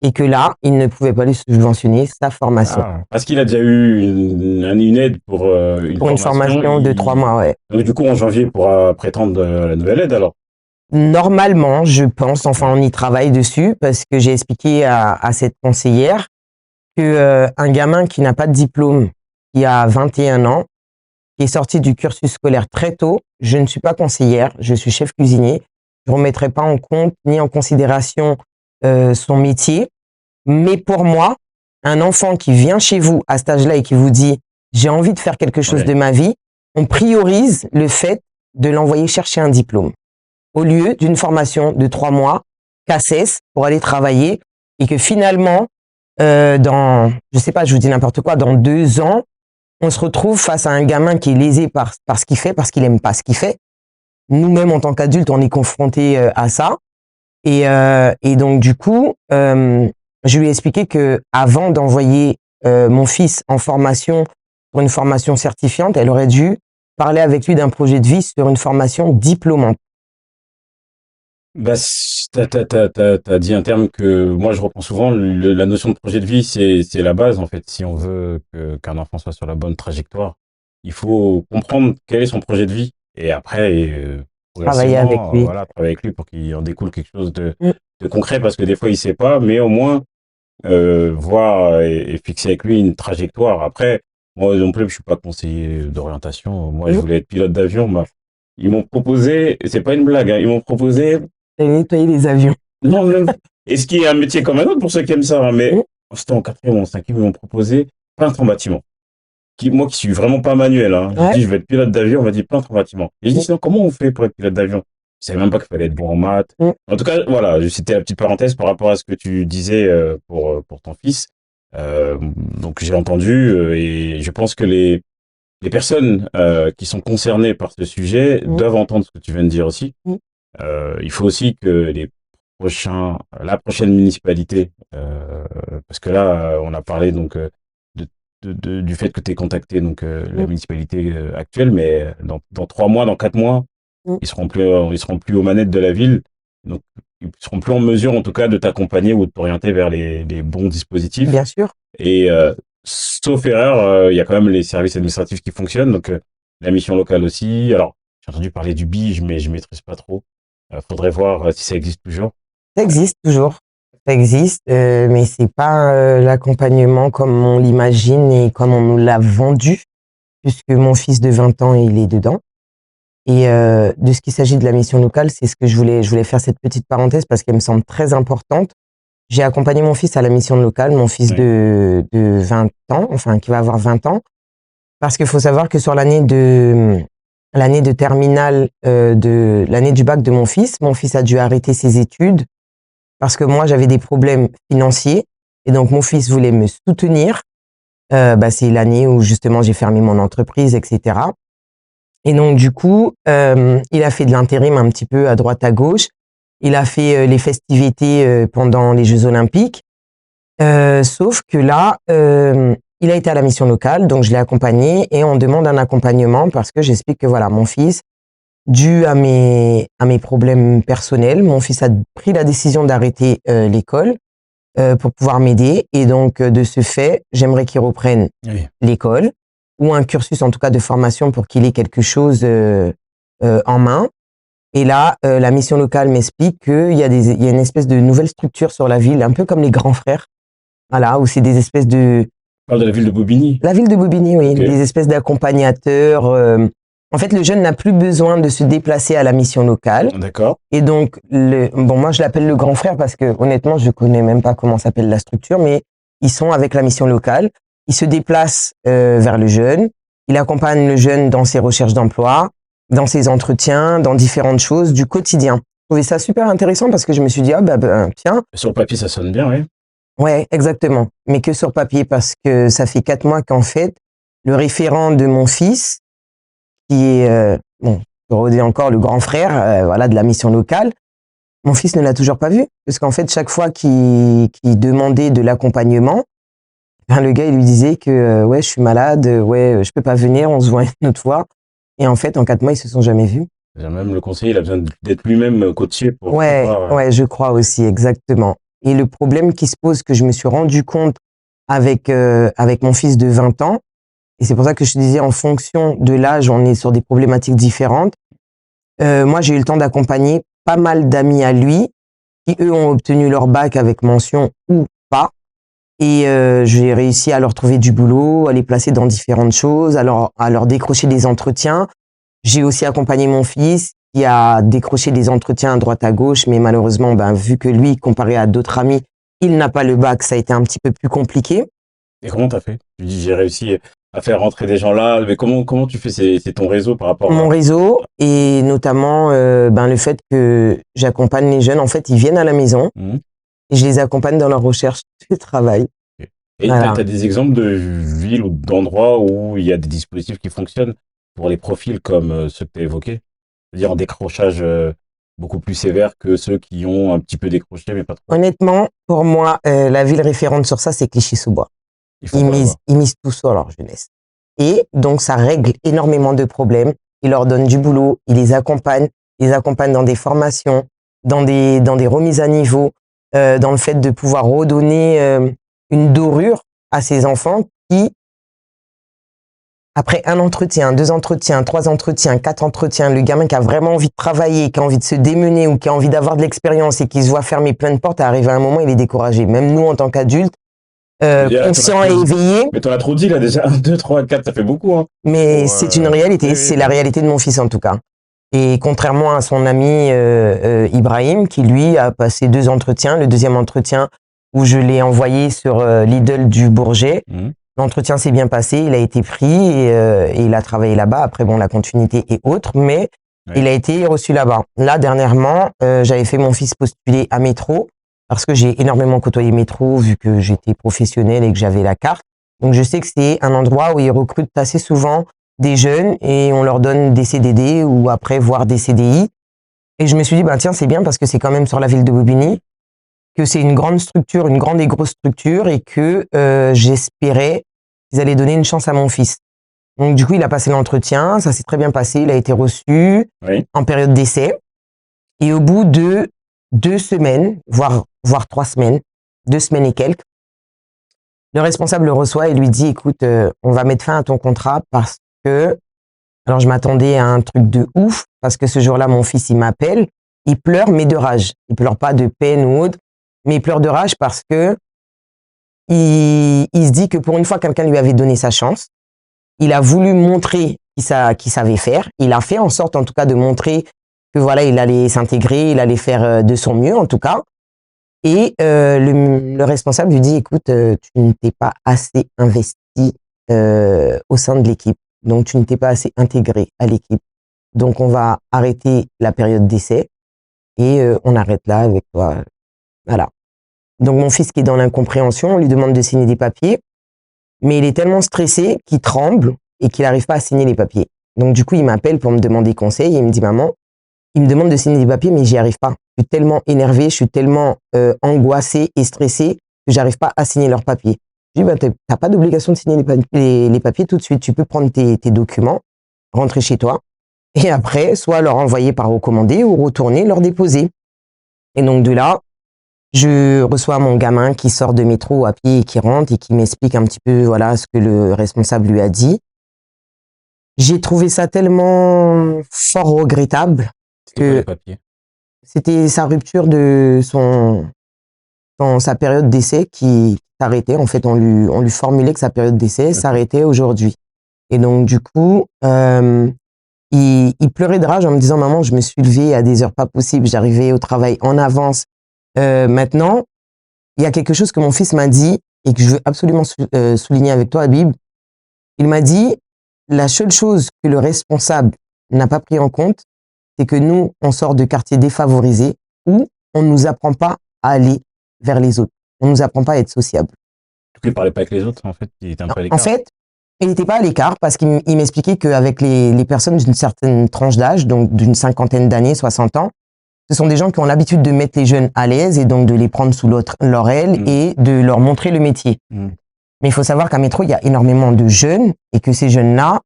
Speaker 2: et que là, il ne pouvait pas lui subventionner sa formation.
Speaker 1: Ah, parce qu'il a déjà eu une aide pour
Speaker 2: une formation de 3 mois, ouais.
Speaker 1: Donc du coup, en janvier, il pourra prétendre à la nouvelle aide alors?
Speaker 2: Normalement, je pense, enfin on y travaille dessus parce que j'ai expliqué à cette conseillère que un gamin qui n'a pas de diplôme, qui a 21 ans, qui est sorti du cursus scolaire très tôt, je ne suis pas conseillère, je suis chef cuisinier, je ne remettrai pas en compte ni en considération son métier, mais pour moi, un enfant qui vient chez vous à cet âge-là et qui vous dit j'ai envie de faire quelque chose de ma vie, on priorise le fait de l'envoyer chercher un diplôme au lieu d'une formation de 3 mois, CACES, pour aller travailler et que finalement, dans, je sais pas, je vous dis n'importe quoi, dans 2 ans, on se retrouve face à un gamin qui est lésé par ce qu'il fait, parce qu'il aime pas ce qu'il fait, nous-mêmes, en tant qu'adultes, on est confrontés à ça. Et donc, du coup, je lui ai expliqué que avant d'envoyer mon fils en formation pour une formation certifiante, elle aurait dû parler avec lui d'un projet de vie sur une formation diplômante.
Speaker 1: Bah, t'as dit un terme que moi je reprends souvent, la notion de projet de vie, c'est la base en fait. Si on veut qu'un enfant soit sur la bonne trajectoire, il faut comprendre quel est son projet de vie et après,
Speaker 2: Travailler avec
Speaker 1: progressivement,
Speaker 2: lui.
Speaker 1: voilà, travailler avec lui pour qu'il en découle quelque chose
Speaker 2: Mm.
Speaker 1: de concret parce que des fois il sait pas, mais au moins voir et fixer avec lui une trajectoire. Après, moi non plus, je suis pas conseiller d'orientation. Moi, je
Speaker 2: Mm.
Speaker 1: voulais être pilote d'avion. Ils m'ont proposé, c'est pas une blague, hein, ils m'ont proposé
Speaker 2: Et nettoyer les avions.
Speaker 1: non, et ce qui est un métier comme un autre pour ceux qui aiment ça, hein, mais
Speaker 2: Mm.
Speaker 1: c'était en quatrième ou en cinquième, ils m'ont proposé peintre en bâtiment. Moi qui suis vraiment pas manuel, hein, je
Speaker 2: Ouais.
Speaker 1: dis je vais être pilote d'avion, on m'a dit peintre en bâtiment. Et je dis sinon comment on fait pour être pilote d'avion? Je savais même pas qu'il fallait être bon en maths.
Speaker 2: Mm.
Speaker 1: En tout cas, voilà, c'était la petite parenthèse par rapport à ce que tu disais pour ton fils. Donc j'ai entendu et je pense que les personnes qui sont concernées par ce sujet
Speaker 2: Mm.
Speaker 1: doivent entendre ce que tu viens de dire aussi.
Speaker 2: Mm.
Speaker 1: Il faut aussi que la prochaine municipalité, parce que là, on a parlé donc du fait que tu es contacté donc la
Speaker 2: Mm.
Speaker 1: municipalité actuelle, mais dans 3 mois, dans 4 mois,
Speaker 2: Mm.
Speaker 1: ils seront plus aux manettes de la ville, donc ils seront plus en mesure en tout cas de t'accompagner ou de t'orienter vers les bons dispositifs.
Speaker 2: Bien sûr.
Speaker 1: Et sauf erreur, il y a quand même les services administratifs qui fonctionnent, donc la mission locale aussi. Alors, j'ai entendu parler du BIJ, mais je maîtrise pas trop. Faudrait voir si ça existe toujours.
Speaker 2: Ça existe toujours. Ça existe, mais c'est pas l'accompagnement comme on l'imagine et comme on nous l'a vendu, puisque mon fils de 20 ans, il est dedans. Et de ce qu'il s'agit de la mission locale, c'est ce que je voulais faire cette petite parenthèse parce qu'elle me semble très importante. J'ai accompagné mon fils à la mission locale, mon fils
Speaker 1: Oui.
Speaker 2: de 20 ans, enfin qui va avoir 20 ans, parce qu'il faut savoir que sur l'année de terminale de l'année du bac de mon fils a dû arrêter ses études parce que moi j'avais des problèmes financiers et donc mon fils voulait me soutenir. C'est l'année où justement j'ai fermé mon entreprise, etc. Et donc du coup, il a fait de l'intérim un petit peu à droite à gauche. Il a fait les festivités pendant les Jeux Olympiques. Sauf que là, il a été à la mission locale, donc je l'ai accompagné et on demande un accompagnement parce que j'explique que voilà, mon fils, dû à mes problèmes personnels, mon fils a pris la décision d'arrêter l'école pour pouvoir m'aider et donc de ce fait, j'aimerais qu'il reprenne
Speaker 1: Oui.
Speaker 2: l'école ou un cursus en tout cas de formation pour qu'il ait quelque chose en main. Et là, la mission locale m'explique qu'il y a une espèce de nouvelle structure sur la ville, un peu comme les grands frères, voilà, où c'est des espèces de...
Speaker 1: On parle de la ville de Bobigny.
Speaker 2: La ville de Bobigny, oui,
Speaker 1: Okay.
Speaker 2: des espèces d'accompagnateurs. En fait, le jeune n'a plus besoin de se déplacer à la mission locale.
Speaker 1: D'accord.
Speaker 2: Et donc, moi, je l'appelle le grand frère parce que, honnêtement, je connais même pas comment s'appelle la structure, mais ils sont avec la mission locale. Ils se déplacent vers le jeune. Il accompagne le jeune dans ses recherches d'emploi, dans ses entretiens, dans différentes choses du quotidien. Je trouvais ça super intéressant parce que je me suis dit, tiens.
Speaker 1: Sur le papier, ça sonne bien, oui.
Speaker 2: Ouais, exactement. Mais que sur papier parce que ça fait 4 mois qu'en fait, le référent de mon fils, qui est, je redis encore le grand frère, voilà, de la mission locale, mon fils ne l'a toujours pas vu. Parce qu'en fait, chaque fois qu'il demandait de l'accompagnement, le gars, il lui disait que, ouais, je suis malade, ouais, je peux pas venir, on se voit une autre fois. Et en fait, en 4 mois, ils se sont jamais vus.
Speaker 1: Même le conseiller, il a besoin d'être lui-même coaché pour
Speaker 2: savoir. Ouais, je crois aussi, exactement. Et le problème qui se pose, que je me suis rendu compte avec mon fils de 20 ans, et c'est pour ça que je te disais, en fonction de l'âge, on est sur des problématiques différentes. Moi, j'ai eu le temps d'accompagner pas mal d'amis à lui, qui eux ont obtenu leur bac avec mention ou pas. Et j'ai réussi à leur trouver du boulot, à les placer dans différentes choses, à leur décrocher des entretiens. J'ai aussi accompagné mon fils qui a décroché des entretiens à droite à gauche, mais malheureusement, vu que lui, comparé à d'autres amis, il n'a pas le bac, ça a été un petit peu plus compliqué.
Speaker 1: Et comment t'as fait? Tu dis, j'ai réussi à faire rentrer des gens là, mais comment tu fais? C'est ton réseau par rapport
Speaker 2: Mon réseau, et notamment le fait que j'accompagne les jeunes, en fait, ils viennent à la maison et je les accompagne dans leur recherche de travail.
Speaker 1: Et voilà. T'as des exemples de villes ou d'endroits où il y a des dispositifs qui fonctionnent pour les profils comme ceux que tu as évoqués? C'est-à-dire en décrochage beaucoup plus sévère que ceux qui ont un petit peu décroché, mais pas trop.
Speaker 2: Honnêtement, pour moi, la ville référente sur ça, c'est Clichy-sous-Bois.
Speaker 1: Ils font quoi là-bas?
Speaker 2: Ils misent tout sur leur jeunesse. Et donc, ça règle énormément de problèmes. Ils leur donnent du boulot, ils les accompagnent dans des formations, dans des remises à niveau, dans le fait de pouvoir redonner une dorure à ces enfants qui, après un entretien, deux entretiens, trois entretiens, quatre entretiens, le gamin qui a vraiment envie de travailler, qui a envie de se démener ou qui a envie d'avoir de l'expérience et qui se voit fermer plein de portes, arrive à un moment, il est découragé. Même nous, en tant qu'adultes, conscients et éveillés,
Speaker 1: Mais t'en as trop dit là déjà. 1, 2, 3, 4, ça fait beaucoup. Hein.
Speaker 2: mais c'est une réalité,
Speaker 1: Oui,
Speaker 2: c'est la réalité de mon fils en tout cas. Et contrairement à son ami Ibrahim, qui lui a passé deux entretiens, le deuxième entretien où je l'ai envoyé sur Lidl du Bourget, l'entretien s'est bien passé, il a été pris et il a travaillé là-bas. Après, bon, la continuité est autre, mais il a été reçu là-bas. Là, dernièrement, j'avais fait mon fils postuler à Métro parce que j'ai énormément côtoyé Métro vu que j'étais professionnelle et que j'avais la carte. Donc, je sais que c'est un endroit où ils recrutent assez souvent des jeunes et on leur donne des CDD ou après, voire des CDI. Et je me suis dit, ben tiens, c'est bien parce que c'est quand même sur la ville de Bobigny, que c'est une grande structure, une grande et grosse structure et que j'espérais qu'ils allaient donner une chance à mon fils. Donc du coup, il a passé l'entretien, ça s'est très bien passé, il a été reçu en période d'essai. Et au bout de 2 semaines, voire 3 semaines, 2 semaines et quelques, le responsable le reçoit et lui dit, écoute, on va mettre fin à ton contrat parce que, alors je m'attendais à un truc de ouf, parce que ce jour-là, mon fils, il m'appelle, il pleure, mais de rage. Il pleure pas de peine ou autre, mais il pleure de rage parce que il se dit que pour une fois, quelqu'un lui avait donné sa chance. Il a voulu montrer qu'il savait faire. Il a fait en sorte, en tout cas, de montrer que voilà, il allait s'intégrer, il allait faire de son mieux, en tout cas. Et le responsable lui dit, écoute, tu ne t'es pas assez investi au sein de l'équipe. Donc, tu ne t'es pas assez intégré à l'équipe. Donc, on va arrêter la période d'essai et on arrête là avec toi. Voilà. Donc, mon fils qui est dans l'incompréhension, on lui demande de signer des papiers, mais il est tellement stressé qu'il tremble et qu'il n'arrive pas à signer les papiers. Donc, du coup, il m'appelle pour me demander conseil et il me dit, maman, il me demande de signer des papiers, mais j'y arrive pas. Je suis tellement énervé, je suis tellement angoissé et stressé que j'arrive pas à signer leurs papiers. Je dis, bah, t'as pas d'obligation de signer les papiers tout de suite. Tu peux prendre tes documents, rentrer chez toi et après, soit leur envoyer par recommandé ou retourner leur déposer. Et donc, de là, je reçois mon gamin qui sort de métro à pied et qui rentre et qui m'explique un petit peu voilà ce que le responsable lui a dit. J'ai trouvé ça tellement fort regrettable que c'était sa rupture de sa période d'essai qui s'arrêtait. En fait, on lui formulait que sa période d'essai s'arrêtait aujourd'hui. Et donc, du coup, il pleurait de rage en me disant, maman, je me suis levée à des heures pas possibles, j'arrivais au travail en avance. Maintenant, il y a quelque chose que mon fils m'a dit et que je veux absolument souligner avec toi, Habib. Il m'a dit, la seule chose que le responsable n'a pas pris en compte, c'est que nous, on sort de quartiers défavorisés où on ne nous apprend pas à aller vers les autres. On ne nous apprend pas à être sociable.
Speaker 1: Il ne parlait pas avec les autres, en fait, il était un peu à l'écart.
Speaker 2: En fait, il n'était pas à l'écart parce qu'il m'expliquait qu'avec les personnes d'une certaine tranche d'âge, donc d'une cinquantaine d'années, 60 ans, ce sont des gens qui ont l'habitude de mettre les jeunes à l'aise et donc de les prendre sous leur aile et de leur montrer le métier. Mais il faut savoir qu'à Métro, il y a énormément de jeunes et que ces jeunes-là,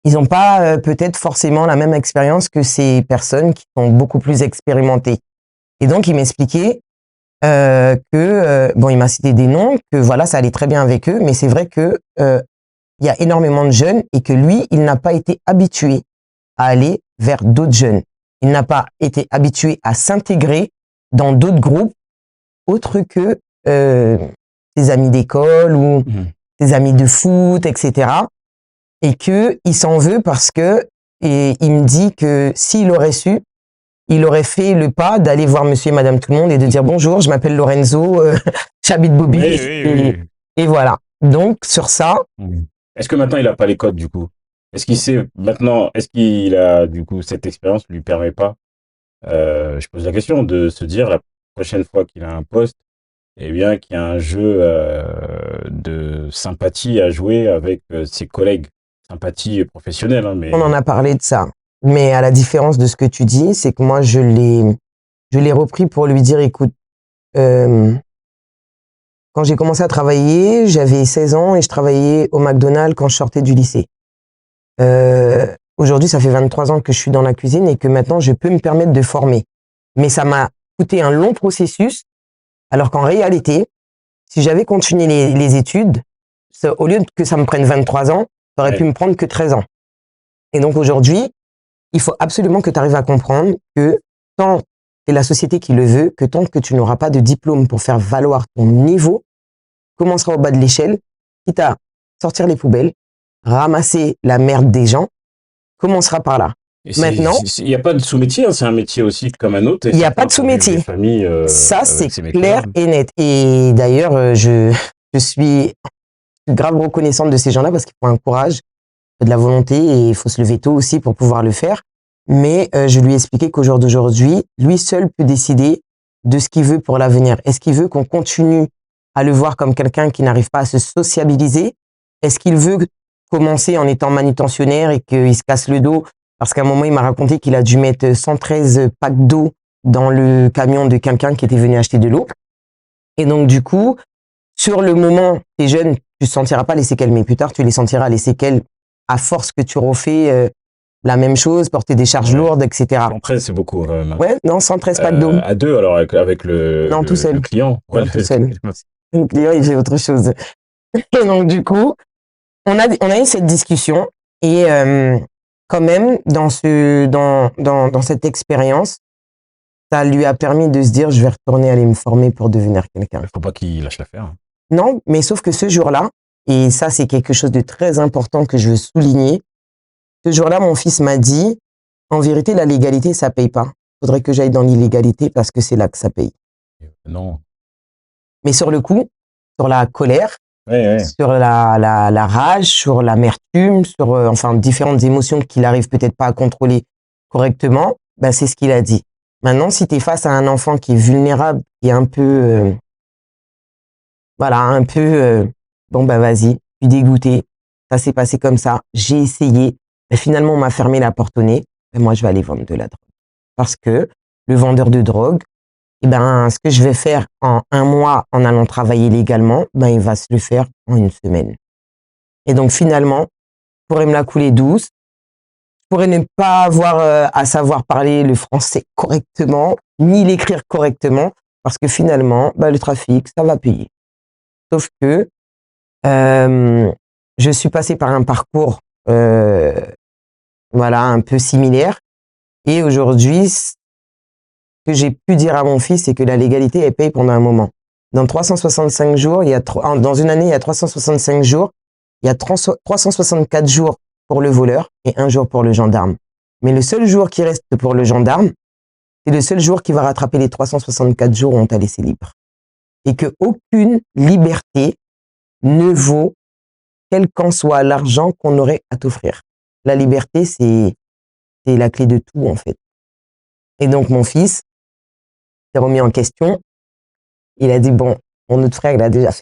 Speaker 2: ils n'ont pas peut-être forcément la même expérience que ces personnes qui sont beaucoup plus expérimentées. Et donc, il m'expliquait bon, il m'a cité des noms, que voilà, ça allait très bien avec eux, mais c'est vrai que il y a énormément de jeunes et que lui, il n'a pas été habitué à aller vers d'autres jeunes. Il n'a pas été habitué à s'intégrer dans d'autres groupes autres que ses amis d'école ou ses amis de foot, etc. Et que il s'en veut parce que et il me dit que s'il aurait su, il aurait fait le pas d'aller voir monsieur et madame tout le monde et de dire bonjour, je m'appelle Lorenzo, j'habite Bobigny et voilà. Donc sur ça.
Speaker 1: Est-ce que maintenant il a pas les codes du coup? Est-ce qu'il sait maintenant, est-ce qu'il a du coup cette expérience lui permet pas, je pose la question, de se dire la prochaine fois qu'il a un poste, eh bien qu'il y a un jeu de sympathie à jouer avec ses collègues, sympathie professionnelle, hein, mais
Speaker 2: On en a parlé de ça. Mais à la différence de ce que tu dis, c'est que moi, je l'ai repris pour lui dire, écoute, quand j'ai commencé à travailler, j'avais 16 ans et je travaillais au McDonald's quand je sortais du lycée. Aujourd'hui, ça fait 23 ans que je suis dans la cuisine et que maintenant, je peux me permettre de former. Mais ça m'a coûté un long processus, alors qu'en réalité, si j'avais continué les études, au lieu que ça me prenne 23 ans, ça aurait pu me prendre que 13 ans. Et donc aujourd'hui, il faut absolument que tu arrives à comprendre que tant c'est la société qui le veut, que tant que tu n'auras pas de diplôme pour faire valoir ton niveau, commencera au bas de l'échelle, quitte à sortir les poubelles, ramasser la merde des gens, commencera par là.
Speaker 1: Et
Speaker 2: Maintenant,
Speaker 1: il n'y a pas de sous-métier, hein, c'est un métier aussi comme un autre.
Speaker 2: il n'y a pas de sous-métier. Ça, c'est clair et net. Et d'ailleurs, je suis grave reconnaissante de ces gens-là parce qu'ils font un courage, de la volonté et il faut se lever tôt aussi pour pouvoir le faire. Mais je lui ai expliqué qu'au jour d'aujourd'hui, lui seul peut décider de ce qu'il veut pour l'avenir. Est-ce qu'il veut qu'on continue à le voir comme quelqu'un qui n'arrive pas à se sociabiliser? Est-ce qu'il veut commencer en étant manutentionnaire et qu'il se casse le dos? Parce qu'à un moment, il m'a raconté qu'il a dû mettre 113 packs d'eau dans le camion de quelqu'un qui était venu acheter de l'eau. Et donc, du coup, sur le moment, t'es jeune, tu ne sentiras pas les séquelles, mais plus tard, tu les sentiras, les séquelles, à force que tu refais la même chose, porter des charges lourdes, etc.
Speaker 1: 113, c'est beaucoup.
Speaker 2: Ouais, non, 113 packs d'eau.
Speaker 1: À deux, alors, avec
Speaker 2: non, tout seul.
Speaker 1: Le client.
Speaker 2: Ouais, tout seul. Le client, il fait autre chose. Et donc, du coup, on a eu cette discussion et quand même, dans cette expérience, ça lui a permis de se dire, je vais retourner aller me former pour devenir quelqu'un.
Speaker 1: Il ne faut pas qu'il lâche l'affaire.
Speaker 2: Non, mais sauf que ce jour-là, et ça, c'est quelque chose de très important que je veux souligner, ce jour-là, mon fils m'a dit, en vérité, la légalité, ça paye pas. Il faudrait que j'aille dans l'illégalité parce que c'est là que ça paye.
Speaker 1: Non.
Speaker 2: Mais sur le coup, sur la colère, sur la rage, sur l'amertume, sur enfin différentes émotions qu'il arrive peut-être pas à contrôler correctement, ben c'est ce qu'il a dit. Maintenant, si tu es face à un enfant qui est vulnérable, qui est un peu bon ben vas-y, je suis dégoûté, ça s'est passé comme ça, j'ai essayé, mais finalement on m'a fermé la porte au nez, et moi je vais aller vendre de la drogue. Parce que le vendeur de drogue, eh ben, ce que je vais faire en 1 mois en allant travailler légalement, ben, il va se le faire en 1 semaine. Et donc, finalement, je pourrais me la couler douce. Je pourrais ne pas avoir à savoir parler le français correctement, ni l'écrire correctement, parce que finalement, ben, le trafic, ça va payer. Sauf que, je suis passée par un parcours, un peu similaire. Et aujourd'hui, ce que j'ai pu dire à mon fils, c'est que la légalité, elle paye pendant un moment. Dans 365 jours, dans une année, il y a 365 jours, il y a 364 jours pour le voleur et 1 jour pour le gendarme. Mais le seul jour qui reste pour le gendarme, c'est le seul jour qui va rattraper les 364 jours où on t'a laissé libre. Et que aucune liberté ne vaut quel qu'en soit l'argent qu'on aurait à t'offrir. La liberté, c'est la clé de tout, en fait. Et donc, mon fils s'est remis en question. Il a dit, bon, mon autre frère, il a déjà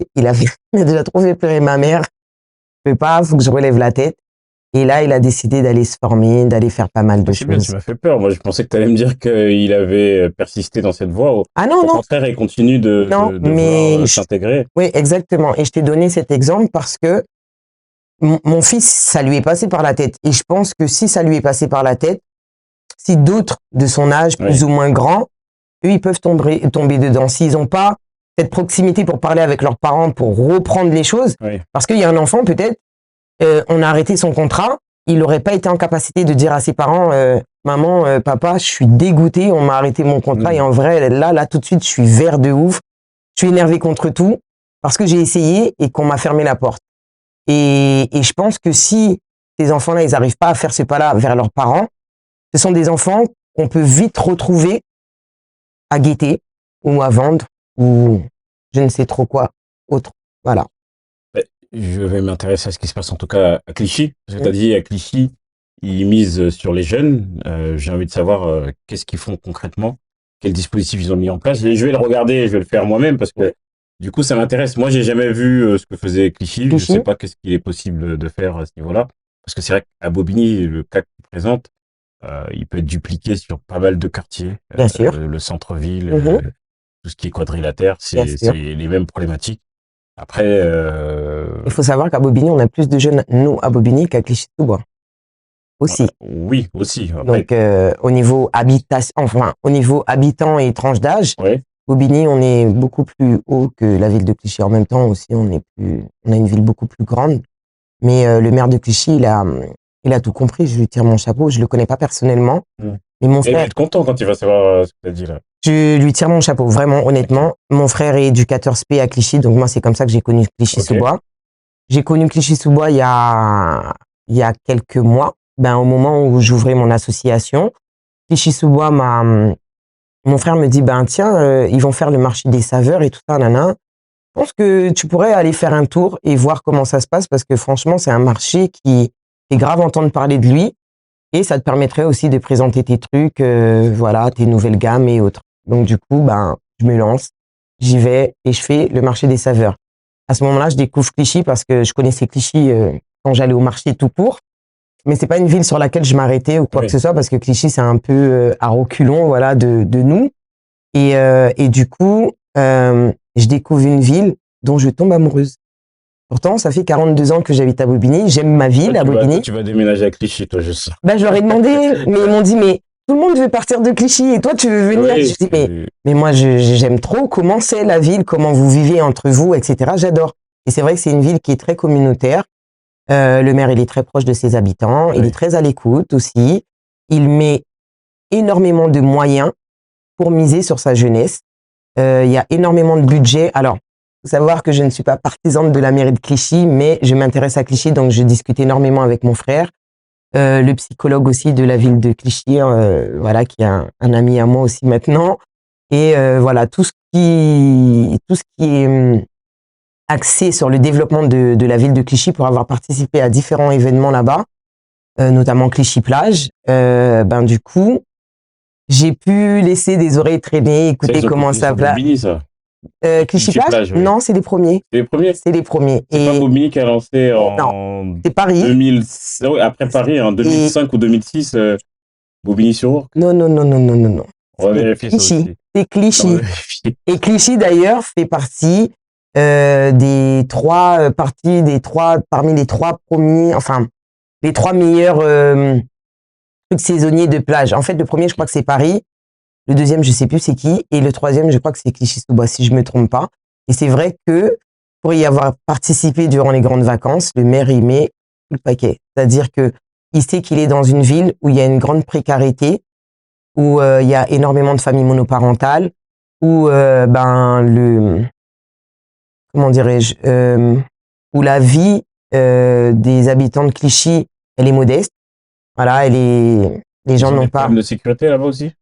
Speaker 2: trop fait pleurer ma mère. Je peux pas, faut que je relève la tête. Et là, il a décidé d'aller se former, d'aller faire pas mal de choses.
Speaker 1: Bien, tu m'as fait peur. Moi, je pensais que tu allais me dire qu'il avait persisté dans cette voie.
Speaker 2: Ah non,
Speaker 1: Au contraire, il continue de vouloir s'intégrer.
Speaker 2: Oui, exactement. Et je t'ai donné cet exemple parce que mon fils, ça lui est passé par la tête. Et je pense que si ça lui est passé par la tête, si d'autres de son âge, plus ou moins grands, eux, ils peuvent tomber dedans. S'ils n'ont pas cette proximité pour parler avec leurs parents, pour reprendre les choses, parce qu'il y a un enfant, peut-être, on a arrêté son contrat, il n'aurait pas été en capacité de dire à ses parents, maman, papa, je suis dégoûté, on m'a arrêté mon contrat, et en vrai, là, tout de suite, je suis vert de ouf, je suis énervé contre tout, parce que j'ai essayé et qu'on m'a fermé la porte. Et je pense que si ces enfants-là, ils n'arrivent pas à faire ce pas-là vers leurs parents, ce sont des enfants qu'on peut vite retrouver à guetter ou à vendre ou je ne sais trop quoi autre. Voilà.
Speaker 1: Je vais m'intéresser à ce qui se passe en tout cas à Clichy. Parce que tu as dit à Clichy, ils misent sur les jeunes. J'ai envie de savoir qu'est-ce qu'ils font concrètement, quels dispositifs ils ont mis en place. Je vais le regarder, je vais le faire moi-même parce que du coup ça m'intéresse. Moi, j'ai jamais vu ce que faisait Clichy. Je sais pas qu'est-ce qu'il est possible de faire à ce niveau-là. Parce que c'est vrai qu'à Bobigny, le cas que tu présentes, il peut être dupliqué sur pas mal de quartiers.
Speaker 2: Bien sûr.
Speaker 1: Le centre-ville,
Speaker 2: Mhm.
Speaker 1: tout ce qui est quadrilatère,
Speaker 2: Bien
Speaker 1: c'est
Speaker 2: sûr.
Speaker 1: les mêmes problématiques. Après,
Speaker 2: Il faut savoir qu'à Bobigny, on a plus de jeunes, nous, à Bobigny, qu'à Clichy-sous-Bois aussi.
Speaker 1: oui, aussi. Après,
Speaker 2: Donc, au niveau habitation, enfin, au niveau habitants et tranche d'âge,
Speaker 1: ouais,
Speaker 2: Bobigny, on est beaucoup plus haut que la ville de Clichy. En même temps aussi, on a une ville beaucoup plus grande. Mais le maire de Clichy, il a tout compris. Je lui tire mon chapeau. Je le connais pas personnellement,
Speaker 1: mm.
Speaker 2: mais mon
Speaker 1: Et il va
Speaker 2: frère,
Speaker 1: être content quand il va savoir ce que tu as dit là.
Speaker 2: je lui tire mon chapeau, vraiment, honnêtement.
Speaker 1: Ok.
Speaker 2: Mon frère est éducateur spé à Clichy, donc moi, c'est comme ça que j'ai connu
Speaker 1: Ok.
Speaker 2: Clichy-sous-Bois. J'ai connu Clichy-sous-Bois il y a quelques mois, ben, au moment où j'ouvrais mon association. Clichy-sous-Bois mon frère me dit, ben, tiens, ils vont faire le marché des saveurs et tout ça, nana. Je pense que tu pourrais aller faire un tour et voir comment ça se passe parce que franchement, c'est un marché qui est grave entendre parler de lui et ça te permettrait aussi de présenter tes trucs, voilà, tes nouvelles gammes et autres. Donc, du coup, ben, je me lance, j'y vais et je fais le marché des saveurs. À ce moment-là, je découvre Clichy parce que je connaissais Clichy quand j'allais au marché tout court. Mais c'est pas une ville sur laquelle je m'arrêtais ou quoi que
Speaker 1: Oui.
Speaker 2: ce soit parce que Clichy, c'est un peu à reculons, voilà, de nous. Et du coup, je découvre une ville dont je tombe amoureuse. Pourtant, ça fait 42 ans que j'habite à Bobigny. J'aime ma ville, à
Speaker 1: Toi,
Speaker 2: Bobigny.
Speaker 1: tu vas déménager à Clichy, toi, je sais.
Speaker 2: Ben, je leur ai demandé, mais ils m'ont dit, mais tout le monde veut partir de Clichy et toi, tu veux venir.
Speaker 1: Oui,
Speaker 2: Je dis, mais moi, j'aime trop comment c'est la ville, comment vous vivez entre vous, etc. J'adore. Et c'est vrai que c'est une ville qui est très communautaire. Le maire, il est très proche de ses habitants. Il est
Speaker 1: oui.
Speaker 2: très à l'écoute aussi. Il met énormément de moyens pour miser sur sa jeunesse. Il y a énormément de budget. Alors, faut savoir que je ne suis pas partisane de la mairie de Clichy, mais je m'intéresse à Clichy, donc je discute énormément avec mon frère. Le psychologue aussi de la ville de Clichy, voilà, qui est un ami à moi aussi maintenant. Et voilà, tout ce qui est axé sur le développement de la ville de Clichy pour avoir participé à différents événements là-bas, notamment Clichy Plage. Ben du coup, j'ai pu laisser des oreilles traîner,
Speaker 1: Ça,
Speaker 2: écouter
Speaker 1: ils ont
Speaker 2: comment
Speaker 1: publié
Speaker 2: ça
Speaker 1: sur
Speaker 2: va.
Speaker 1: Bobigny, ça.
Speaker 2: Clichy
Speaker 1: Clichy
Speaker 2: Plage?
Speaker 1: Plage, oui.
Speaker 2: Non, c'est les premiers.
Speaker 1: C'est les premiers.
Speaker 2: C'est les premiers.
Speaker 1: C'est pas
Speaker 2: Et
Speaker 1: Bobigny qui a lancé
Speaker 2: non,
Speaker 1: en
Speaker 2: c'est Paris.
Speaker 1: 2000, oui, après Paris, en
Speaker 2: Et
Speaker 1: 2005 ou 2006, Bobigny-sur-Ourcq.
Speaker 2: non, non, non, non, non, non, non.
Speaker 1: On va
Speaker 2: C'est
Speaker 1: vérifier ça
Speaker 2: Clichy.
Speaker 1: aussi.
Speaker 2: C'est
Speaker 1: On va
Speaker 2: Clichy.
Speaker 1: vérifier.
Speaker 2: Et Clichy d'ailleurs fait partie des trois parmi les trois premiers, enfin les trois meilleurs trucs saisonniers de plage. En fait, le premier, je crois que c'est Paris. Le deuxième, je sais plus c'est qui. Et le troisième, je crois que c'est Clichy-sous-Bois, si je me trompe pas. Et c'est vrai que pour y avoir participé durant les grandes vacances, le maire y met tout le paquet. C'est-à-dire que il sait qu'il est dans une ville où il y a une grande précarité, où il y a énormément de familles monoparentales, où comment dirais-je, où la vie des habitants de Clichy, elle est modeste. Voilà, les gens
Speaker 1: Ils ont
Speaker 2: n'ont
Speaker 1: des
Speaker 2: pas
Speaker 1: problèmes de sécurité là-bas aussi.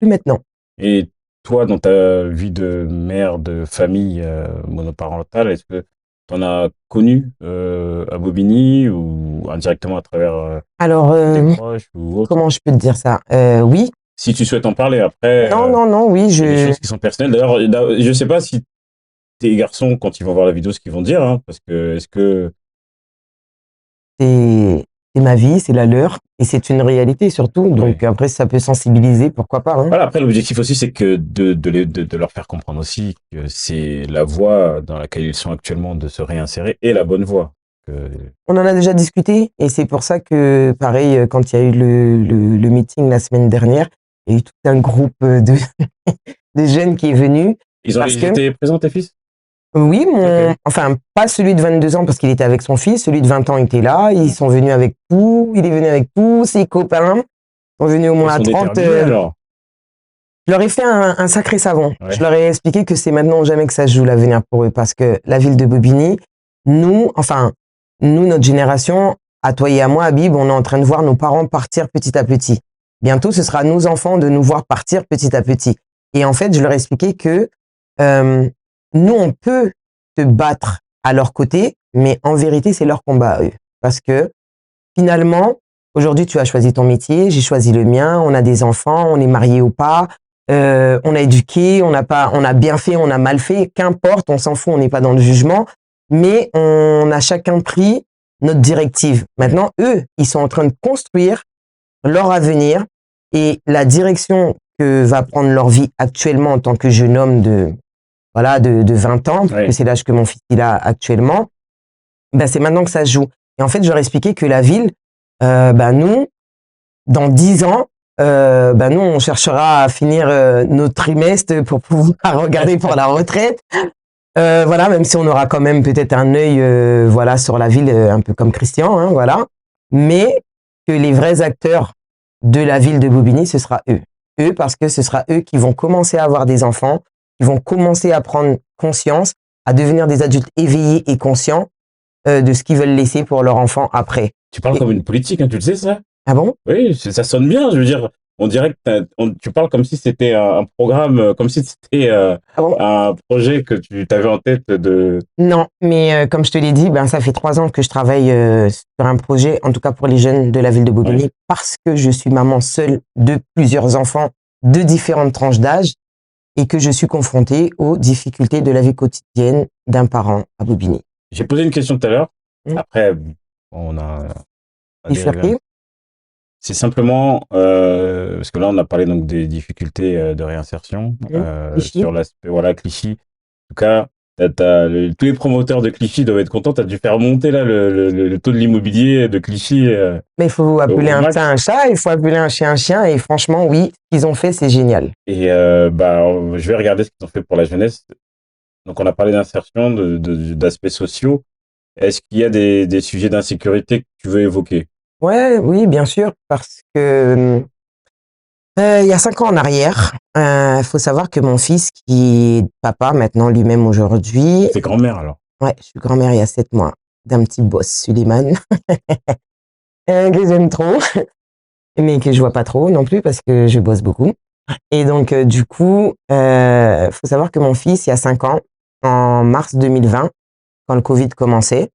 Speaker 2: plus maintenant.
Speaker 1: Et toi, dans ta vie de mère de famille monoparentale, est-ce que tu en as connu à Bobigny ou indirectement à travers
Speaker 2: Alors,
Speaker 1: des proches ou autres?
Speaker 2: comment je peux te dire ça? Oui.
Speaker 1: Si tu souhaites en parler après,
Speaker 2: Non, non, non, oui,
Speaker 1: il y a des choses qui sont personnelles. D'ailleurs, je sais pas si tes garçons, quand ils vont voir la vidéo, ce qu'ils vont dire, hein, parce que est-ce que
Speaker 2: c'est c'est ma vie, c'est la leur, et c'est une réalité surtout. Donc
Speaker 1: ouais.
Speaker 2: après, ça peut sensibiliser, pourquoi pas, hein.
Speaker 1: Voilà, après l'objectif aussi, c'est que de leur faire comprendre aussi que c'est la voie dans laquelle ils sont actuellement de se réinsérer et la bonne voie. Que-
Speaker 2: On en a déjà discuté, et c'est pour ça que, pareil, quand il y a eu le meeting la semaine dernière, il y a eu tout un groupe de jeunes qui est venu, parce
Speaker 1: Ils
Speaker 2: que
Speaker 1: étaient présents, tes fils?
Speaker 2: oui,
Speaker 1: Ok.
Speaker 2: enfin, pas celui de 22 ans parce qu'il était avec son fils, celui de 20 ans était là, ils sont venus avec il est venu avec tous ses copains, ils sont venus au
Speaker 1: Ils
Speaker 2: moins à
Speaker 1: sont
Speaker 2: 30.
Speaker 1: déterminés alors.
Speaker 2: Je leur ai fait un sacré savon.
Speaker 1: Ouais.
Speaker 2: Je leur ai expliqué que c'est maintenant ou jamais que ça se joue l'avenir pour eux parce que la ville de Bobigny, nous, notre génération, à toi et à moi, Habib, on est en train de voir nos parents partir petit à petit. Bientôt, ce sera à nos enfants de nous voir partir petit à petit. Et en fait, je leur ai expliqué que nous, on peut se battre à leur côté, mais en vérité, c'est leur combat à eux. Parce que finalement, aujourd'hui, tu as choisi ton métier, j'ai choisi le mien, on a des enfants, on est mariés ou pas, on a éduqué, on a bien fait, on a mal fait, qu'importe, on s'en fout, on n'est pas dans le jugement, mais on a chacun pris notre directive. Maintenant, eux, ils sont en train de construire leur avenir et la direction que va prendre leur vie actuellement en tant que jeune homme de 20 ans, parce que c'est l'âge que mon fils il a actuellement, c'est maintenant que ça se joue. Et en fait, je leur expliquais que la ville, nous, dans 10 ans, nous, on cherchera à finir notre trimestre pour pouvoir regarder pour la retraite. Même si on aura quand même peut-être un œil sur la ville, un peu comme Christian, hein, voilà. Mais que les vrais acteurs de la ville de Bobigny, ce sera eux. Eux, parce que ce sera eux qui vont commencer à avoir des enfants, qui vont commencer à prendre conscience, à devenir des adultes éveillés et conscients de ce qu'ils veulent laisser pour leur enfant après.
Speaker 1: Tu parles comme une politique, hein, tu le sais ça?
Speaker 2: Ah bon?
Speaker 1: Oui, ça sonne bien. Je veux dire, on dirait que tu parles comme si c'était un programme, comme si c'était un projet que tu avais en tête de...
Speaker 2: Non, mais comme je te l'ai dit, ça fait 3 ans que je travaille sur un projet, en tout cas pour les jeunes de la ville de Bobigny, parce que je suis maman seule de plusieurs enfants de différentes tranches d'âge et que je suis confrontée aux difficultés de la vie quotidienne d'un parent à Bobigny.
Speaker 1: J'ai posé une question tout à l'heure. Après, on a... C'est simplement, parce que là, on a parlé donc des difficultés de réinsertion sur l'aspect, Clichy. En tout cas, tous les promoteurs de Clichy doivent être contents. Tu as dû faire monter là, le taux de l'immobilier de Clichy.
Speaker 2: Mais il faut appeler un chat un chat, il faut appeler un chien un chien. Et franchement, oui, ce qu'ils ont fait, c'est génial.
Speaker 1: Et je vais regarder ce qu'ils ont fait pour la jeunesse. Donc, on a parlé d'insertion, d'aspects sociaux. Est-ce qu'il y a des sujets d'insécurité que tu veux évoquer?
Speaker 2: Oui, bien sûr, parce que il y a 5 ans en arrière, faut savoir que mon fils, qui est papa maintenant lui-même aujourd'hui...
Speaker 1: C'est grand-mère alors?
Speaker 2: Ouais, je suis grand-mère il y a 7 mois, d'un petit boss, Suleiman, que j'aime trop, mais que je vois pas trop non plus parce que je bosse beaucoup. Et donc, du coup, faut savoir que mon fils, il y a 5 ans, en mars 2020, quand le Covid commençait,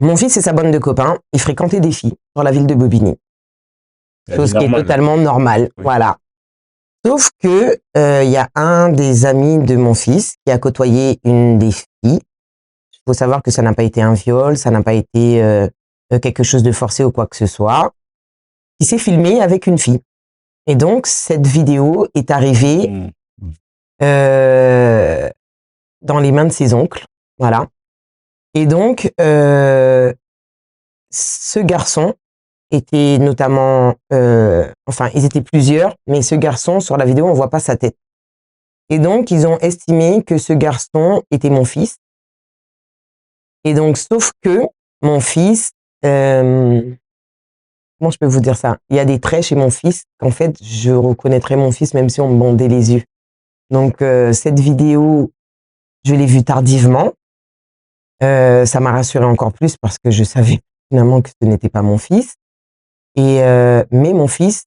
Speaker 2: mon fils et sa bande de copains, ils fréquentaient des filles dans la ville de Bobigny. Chose qui est totalement normale, voilà. Sauf que il y a un des amis de mon fils qui a côtoyé une des filles. Il faut savoir que ça n'a pas été un viol, ça n'a pas été quelque chose de forcé ou quoi que ce soit. Il s'est filmé avec une fille. Et donc, cette vidéo est arrivée dans les mains de ses oncles, voilà. Et donc, ce garçon était notamment, ils étaient plusieurs, mais ce garçon, sur la vidéo, on voit pas sa tête. Et donc, ils ont estimé que ce garçon était mon fils. Et donc, sauf que mon fils, comment je peux vous dire ça? Il y a des traits chez mon fils qu'en fait, je reconnaîtrais mon fils même si on me bandait les yeux. Donc, cette vidéo, je l'ai vue tardivement. Ça m'a rassuré encore plus parce que je savais finalement que ce n'était pas mon fils. Mais mon fils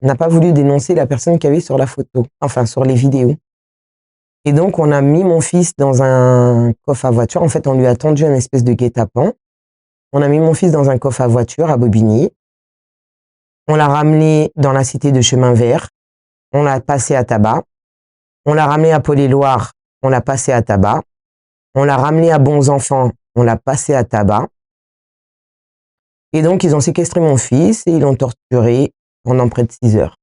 Speaker 2: n'a pas voulu dénoncer la personne qu'il y avait sur la photo, enfin sur les vidéos. Et donc, on a mis mon fils dans un coffre à voiture. En fait, on lui a tendu un espèce de guet-apens. On a mis mon fils dans un coffre à voiture à Bobigny. On l'a ramené dans la cité de Chemin Vert. On l'a passé à tabac. On l'a ramené à Paul-et-Loire. On l'a passé à tabac. On l'a ramené à Bons Enfants. On l'a passé à tabac. Et donc, ils ont séquestré mon fils et ils l'ont torturé pendant près de 6 heures.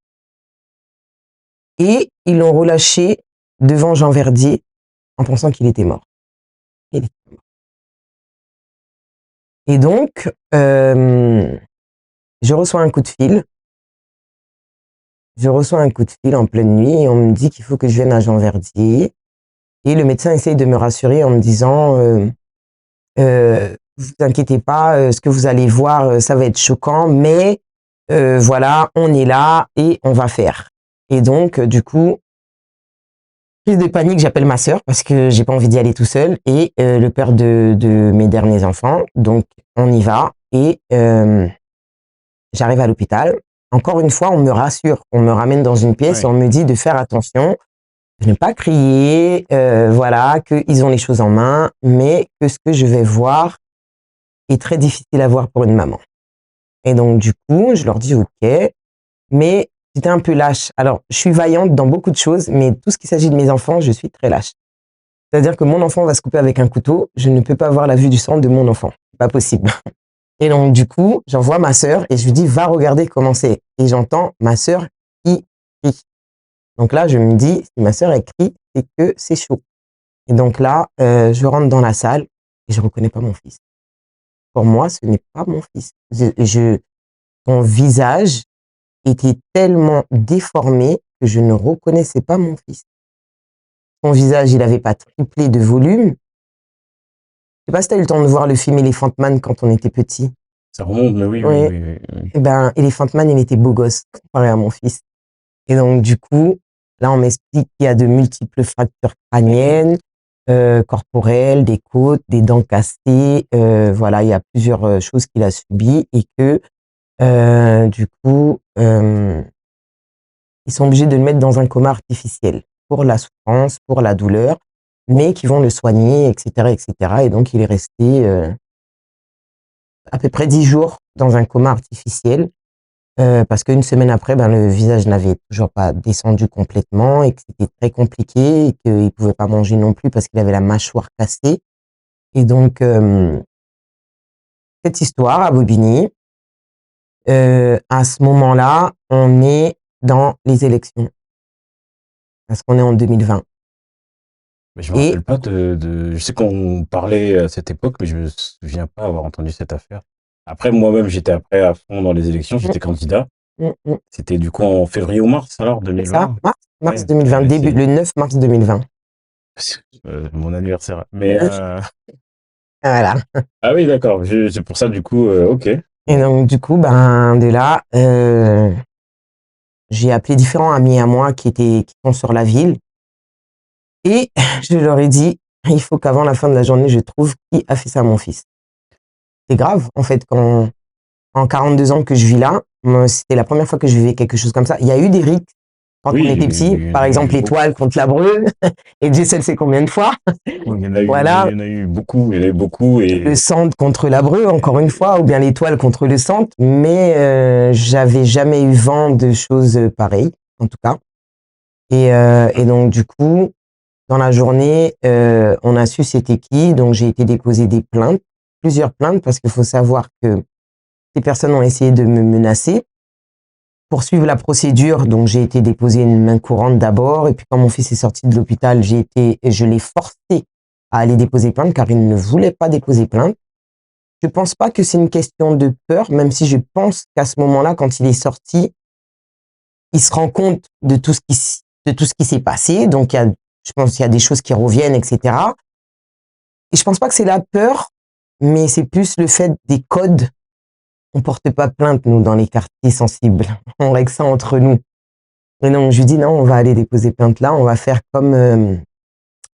Speaker 2: Et ils l'ont relâché devant Jean Verdier en pensant qu'il était mort. Il était mort. Et donc, je reçois un coup de fil. Je reçois un coup de fil en pleine nuit et on me dit qu'il faut que je vienne à Jean Verdier. Et le médecin essaye de me rassurer en me disant vous inquiétez pas, ce que vous allez voir, ça va être choquant, mais voilà, on est là et on va faire. Et donc, du coup, crise de panique, j'appelle ma sœur parce que j'ai pas envie d'y aller tout seul et le père de mes derniers enfants. Donc, on y va et j'arrive à l'hôpital. Encore une fois, on me rassure, on me ramène dans une pièce et on me dit de faire attention, de ne pas crier, voilà, qu'ils ont les choses en main, mais que ce que je vais voir est très difficile à voir pour une maman. Et donc, du coup, je leur dis OK, mais j'étais un peu lâche. Alors, je suis vaillante dans beaucoup de choses, mais tout ce qui s'agit de mes enfants, je suis très lâche. C'est-à-dire que mon enfant va se couper avec un couteau, je ne peux pas voir la vue du sang de mon enfant. C'est pas possible. Et donc, du coup, j'envoie ma sœur et je lui dis, va regarder comment c'est. Et j'entends ma sœur qui crie. Donc là, je me dis, si ma sœur elle crie, c'est que c'est chaud. Et donc là, je rentre dans la salle et je reconnais pas mon fils. Pour moi, ce n'est pas mon fils. Son visage était tellement déformé que je ne reconnaissais pas mon fils. Son visage, il n'avait pas triplé de volume. Je sais pas si tu as eu le temps de voir le film Elephant Man quand on était petit.
Speaker 1: Ça remonte, mais oui, oui,
Speaker 2: Oui.
Speaker 1: oui, oui, oui.
Speaker 2: Eh ben, Elephant Man, il était beau gosse comparé à mon fils. Et donc, du coup, là, on m'explique qu'il y a de multiples fractures crâniennes, corporelles, des côtes, des dents cassées. Voilà, il y a plusieurs choses qu'il a subies et que, du coup, ils sont obligés de le mettre dans un coma artificiel pour la souffrance, pour la douleur, mais qui vont le soigner, etc., etc. Et donc, il est resté à peu près 10 jours dans un coma artificiel. Parce qu'une semaine après, ben, le visage n'avait toujours pas descendu complètement et que c'était très compliqué et qu'il pouvait pas manger non plus parce qu'il avait la mâchoire cassée. Et donc, cette histoire à Bobigny, à ce moment-là, on est dans les élections. Parce qu'on est en 2020.
Speaker 1: Mais je me
Speaker 2: Et
Speaker 1: rappelle pas je sais qu'on parlait à cette époque, mais je me souviens pas avoir entendu cette affaire. Après, moi-même, j'étais après à fond dans les élections,
Speaker 2: mm,
Speaker 1: j'étais candidat.
Speaker 2: mm.
Speaker 1: C'était du coup en février ou mars, alors,
Speaker 2: C'est ça,
Speaker 1: 2020.
Speaker 2: mars
Speaker 1: Ouais,
Speaker 2: 2020, le 9 mars 2020.
Speaker 1: mon anniversaire. Mais,
Speaker 2: Voilà.
Speaker 1: ah oui, d'accord. C'est pour ça, du coup, ok.
Speaker 2: Et donc, du coup, ben, de là, j'ai appelé différents amis à moi qui sont sur la ville. Et je leur ai dit, il faut qu'avant la fin de la journée, je trouve qui a fait ça à mon fils. C'est grave, en fait, quand en 42 ans que je vis là, moi, c'était la première fois que je vivais quelque chose comme ça. Il y a eu des rites quand on
Speaker 1: Oui,
Speaker 2: était petit,
Speaker 1: il y en
Speaker 2: par
Speaker 1: a eu
Speaker 2: exemple
Speaker 1: beaucoup.
Speaker 2: l'étoile contre l'Abreu, et Dieu seul sait combien de fois.
Speaker 1: Oui, il y en a eu, il
Speaker 2: Voilà,
Speaker 1: y en a eu beaucoup, il y en a eu beaucoup
Speaker 2: le
Speaker 1: et
Speaker 2: centre contre l'Abreu, encore une fois, ou bien l'étoile contre le centre, mais j'avais jamais eu vent de choses pareilles, en tout cas. Et donc, du coup, dans la journée, on a su c'était qui, donc j'ai été déposer des plaintes, plusieurs plaintes, parce qu'il faut savoir que ces personnes ont essayé de me menacer. Pour suivre la procédure, donc j'ai été déposer une main courante d'abord, et puis quand mon fils est sorti de l'hôpital, je l'ai forcé à aller déposer plainte, car il ne voulait pas déposer plainte. Je pense pas que c'est une question de peur, même si je pense qu'à ce moment-là, quand il est sorti, il se rend compte de tout ce qui s'est passé, donc je pense qu'il y a des choses qui reviennent, etc. Et je pense pas que c'est la peur, mais c'est plus le fait des codes. On porte pas plainte, nous, dans les quartiers sensibles. On règle ça entre nous. Et donc, je lui dis, non, on va aller déposer plainte là, on va faire comme,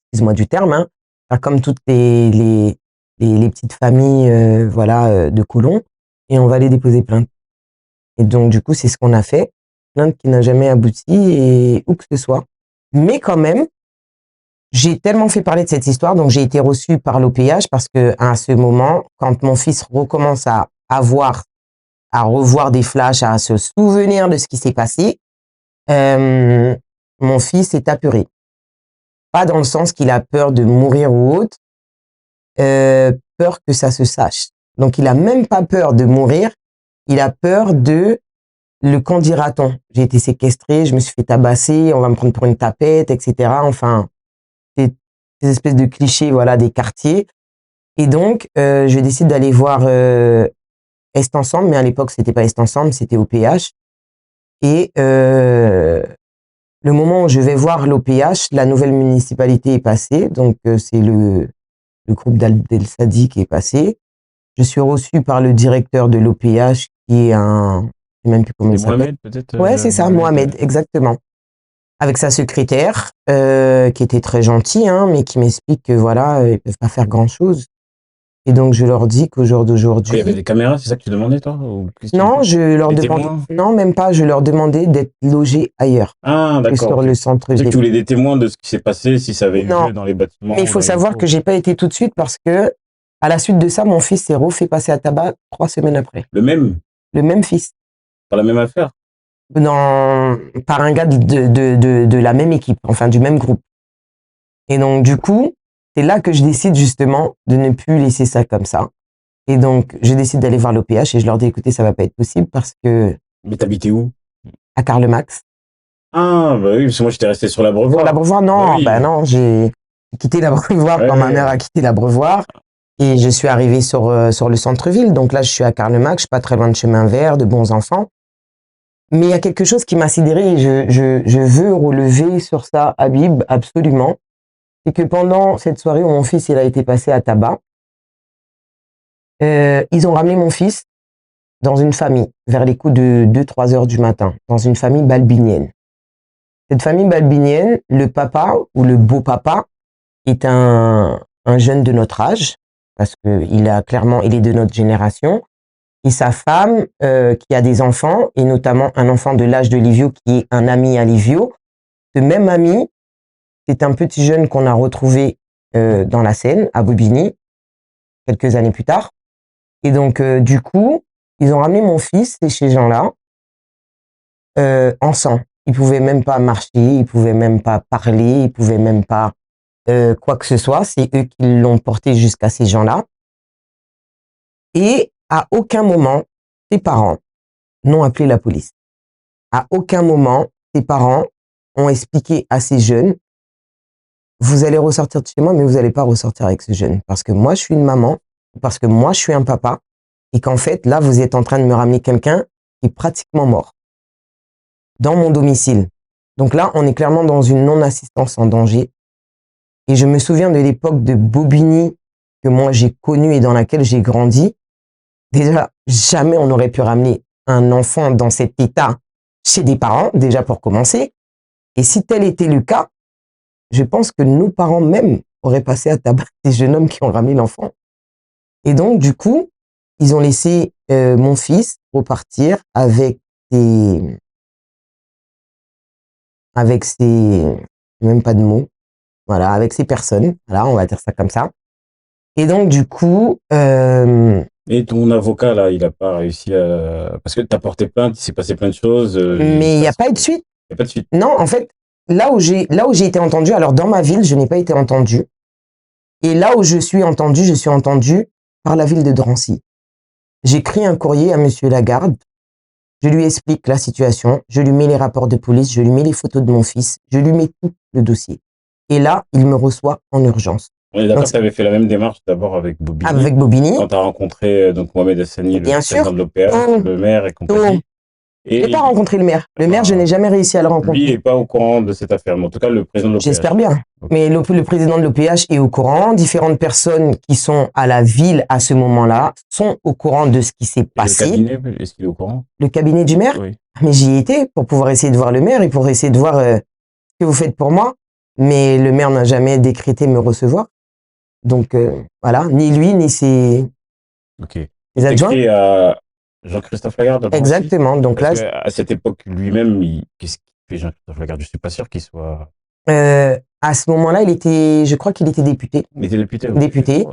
Speaker 2: excuse-moi du terme, hein, faire comme toutes les petites familles, voilà, de colons, et on va aller déposer plainte. Et donc, du coup, c'est ce qu'on a fait. Plainte qui n'a jamais abouti, et où que ce soit. Mais quand même, j'ai tellement fait parler de cette histoire, donc j'ai été reçue par l'OPH parce que à ce moment, quand mon fils recommence à revoir des flashs, à se souvenir de ce qui s'est passé, mon fils est apeuré. Pas dans le sens qu'il a peur de mourir ou autre, peur que ça se sache. Donc il a même pas peur de mourir, il a peur de le qu'en dira-t-on. J'ai été séquestré, je me suis fait tabasser, on va me prendre pour une tapette, etc. Enfin, c'est des espèces de clichés, voilà, des quartiers. Et donc, je décide d'aller voir Est Ensemble, mais à l'époque, c'était pas Est Ensemble, c'était OPH. Et le moment où je vais voir l'OPH, la nouvelle municipalité est passée, donc c'est le groupe d'Abdel Sadi qui est passé. Je suis reçu par le directeur de l'OPH, qui est je sais même plus comment
Speaker 1: c'est
Speaker 2: il s'appelle.
Speaker 1: Mohamed, peut-être,
Speaker 2: Ouais, c'est ça, Mohamed, exactement. Avec sa secrétaire, qui était très gentille, hein, mais qui m'explique que voilà, ils peuvent pas faire grand-chose. Et donc je leur dis qu'au jour
Speaker 1: il y avait
Speaker 2: d'aujourd'hui,
Speaker 1: des caméras, c'est ça que tu demandais, toi? Ou qu'est-ce que
Speaker 2: non, je leur
Speaker 1: des
Speaker 2: demandais,
Speaker 1: témoins?
Speaker 2: non, même pas, je leur demandais d'être logés ailleurs
Speaker 1: Ah,
Speaker 2: que
Speaker 1: d'accord,
Speaker 2: sur
Speaker 1: ok.
Speaker 2: le
Speaker 1: Je pensais que
Speaker 2: centre-ville.
Speaker 1: tu voulais des témoins de ce qui s'est passé, si ça avait eu
Speaker 2: Non,
Speaker 1: lieu dans les
Speaker 2: mais il
Speaker 1: bâtiments ou
Speaker 2: faut
Speaker 1: dans les
Speaker 2: savoir
Speaker 1: locaux.
Speaker 2: que j'ai pas été tout de suite parce que, à la suite de ça, mon fils s'est refait passer à tabac 3 semaines après.
Speaker 1: Le même,
Speaker 2: Le même fils.
Speaker 1: pas la même affaire.
Speaker 2: Par un gars de la même équipe, enfin, du même groupe. Et donc, du coup, c'est là que je décide justement de ne plus laisser ça comme ça. Et donc, je décide d'aller voir l'OPH et je leur dis, écoutez, ça va pas être possible parce que
Speaker 1: Mais t'habitais où?
Speaker 2: à Karl Marx.
Speaker 1: Ah, bah oui, parce que moi, j'étais resté sur l'Abreuvoir.
Speaker 2: Sur l'Abreuvoir,
Speaker 1: Bah
Speaker 2: non,
Speaker 1: oui.
Speaker 2: bah non, j'ai quitté l'Abreuvoir quand ma mère a quitté l'Abreuvoir et je suis arrivé sur le centre-ville. Donc là, je suis à Karl Marx, je suis pas très loin de Chemin Vert, de Bons Enfants. Mais il y a quelque chose qui m'a sidéré et je veux relever sur ça, Habib, absolument. C'est que pendant cette soirée où mon fils il a été passé à tabac, ils ont ramené mon fils dans une famille, vers les coups de 2-3 heures du matin, dans une famille balbinienne. Cette famille balbinienne, le papa ou le beau-papa est un jeune de notre âge, parce que il est de notre génération, et sa femme qui a des enfants, et notamment un enfant de l'âge de Livio qui est un ami à Livio. Ce même ami, c'est un petit jeune qu'on a retrouvé dans la Seine, à Bobigny, quelques années plus tard. Et donc, du coup, ils ont ramené mon fils chez ces gens-là en sang. Il pouvait même pas marcher, il pouvait même pas parler, il pouvait même pas quoi que ce soit. C'est eux qui l'ont porté jusqu'à ces gens-là. Et à aucun moment, ses parents n'ont appelé la police. À aucun moment, ses parents ont expliqué à ces jeunes, vous allez ressortir de chez moi, mais vous n'allez pas ressortir avec ce jeune. Parce que moi, je suis une maman, parce que moi, je suis un papa, et qu'en fait, là, vous êtes en train de me ramener quelqu'un qui est pratiquement mort dans mon domicile. Donc là, on est clairement dans une non-assistance en danger. Et je me souviens de l'époque de Bobigny que moi, j'ai connue et dans laquelle j'ai grandi. Déjà, jamais on aurait pu ramener un enfant dans cet état chez des parents, déjà pour commencer. Et si tel était le cas, je pense que nos parents même auraient passé à tabac des jeunes hommes qui ont ramené l'enfant. Et donc, du coup, ils ont laissé mon fils repartir avec même pas de mots, voilà, avec ces personnes. Voilà, on va dire ça comme ça. Et donc, du coup,
Speaker 1: Et ton avocat, là, il a pas réussi à... Parce que t'as porté plainte, il s'est passé plein de choses.
Speaker 2: mais il n'y a pas eu de suite.
Speaker 1: Il n'y a pas de suite.
Speaker 2: Non, en fait, là où j'ai été entendu, alors dans ma ville, je n'ai pas été entendu. Et là où je suis entendu par la ville de Drancy. J'écris un courrier à Monsieur Lagarde. Je lui explique la situation. Je lui mets les rapports de police. Je lui mets les photos de mon fils. Je lui mets tout le dossier. Et là, il me reçoit en urgence.
Speaker 1: On est d'accord que tu avais fait la même démarche d'abord avec Bobigny.
Speaker 2: Avec Bobigny.
Speaker 1: Quand tu as rencontré donc Mohamed Hassani, le président de l'OPH, le maire et compagnie.
Speaker 2: Je n'ai pas rencontré le maire. Le maire, je n'ai jamais réussi à le rencontrer.
Speaker 1: Lui n'est pas au courant de cette affaire, mais en tout cas, le président de l'OPH.
Speaker 2: J'espère bien. Okay. Mais le président de l'OPH est au courant. Différentes personnes qui sont à la ville à ce moment-là sont au courant de ce qui s'est passé.
Speaker 1: Le cabinet, est-ce qu'il est au courant?
Speaker 2: Le cabinet du maire?
Speaker 1: Oui.
Speaker 2: Mais j'y étais pour pouvoir essayer de voir le maire et pour essayer de voir ce que vous faites pour moi. Mais le maire n'a jamais décrété me recevoir. Donc, voilà. Ni lui, ni ses adjoints.
Speaker 1: Écrit à Jean-Christophe Lagarde.
Speaker 2: Exactement. Donc là,
Speaker 1: à cette époque, lui-même, qu'est-ce qu'il fait, Jean-Christophe Lagarde? Je suis pas sûr qu'il soit.
Speaker 2: À ce moment-là, je crois qu'il était député.
Speaker 1: Il était député.
Speaker 2: Député.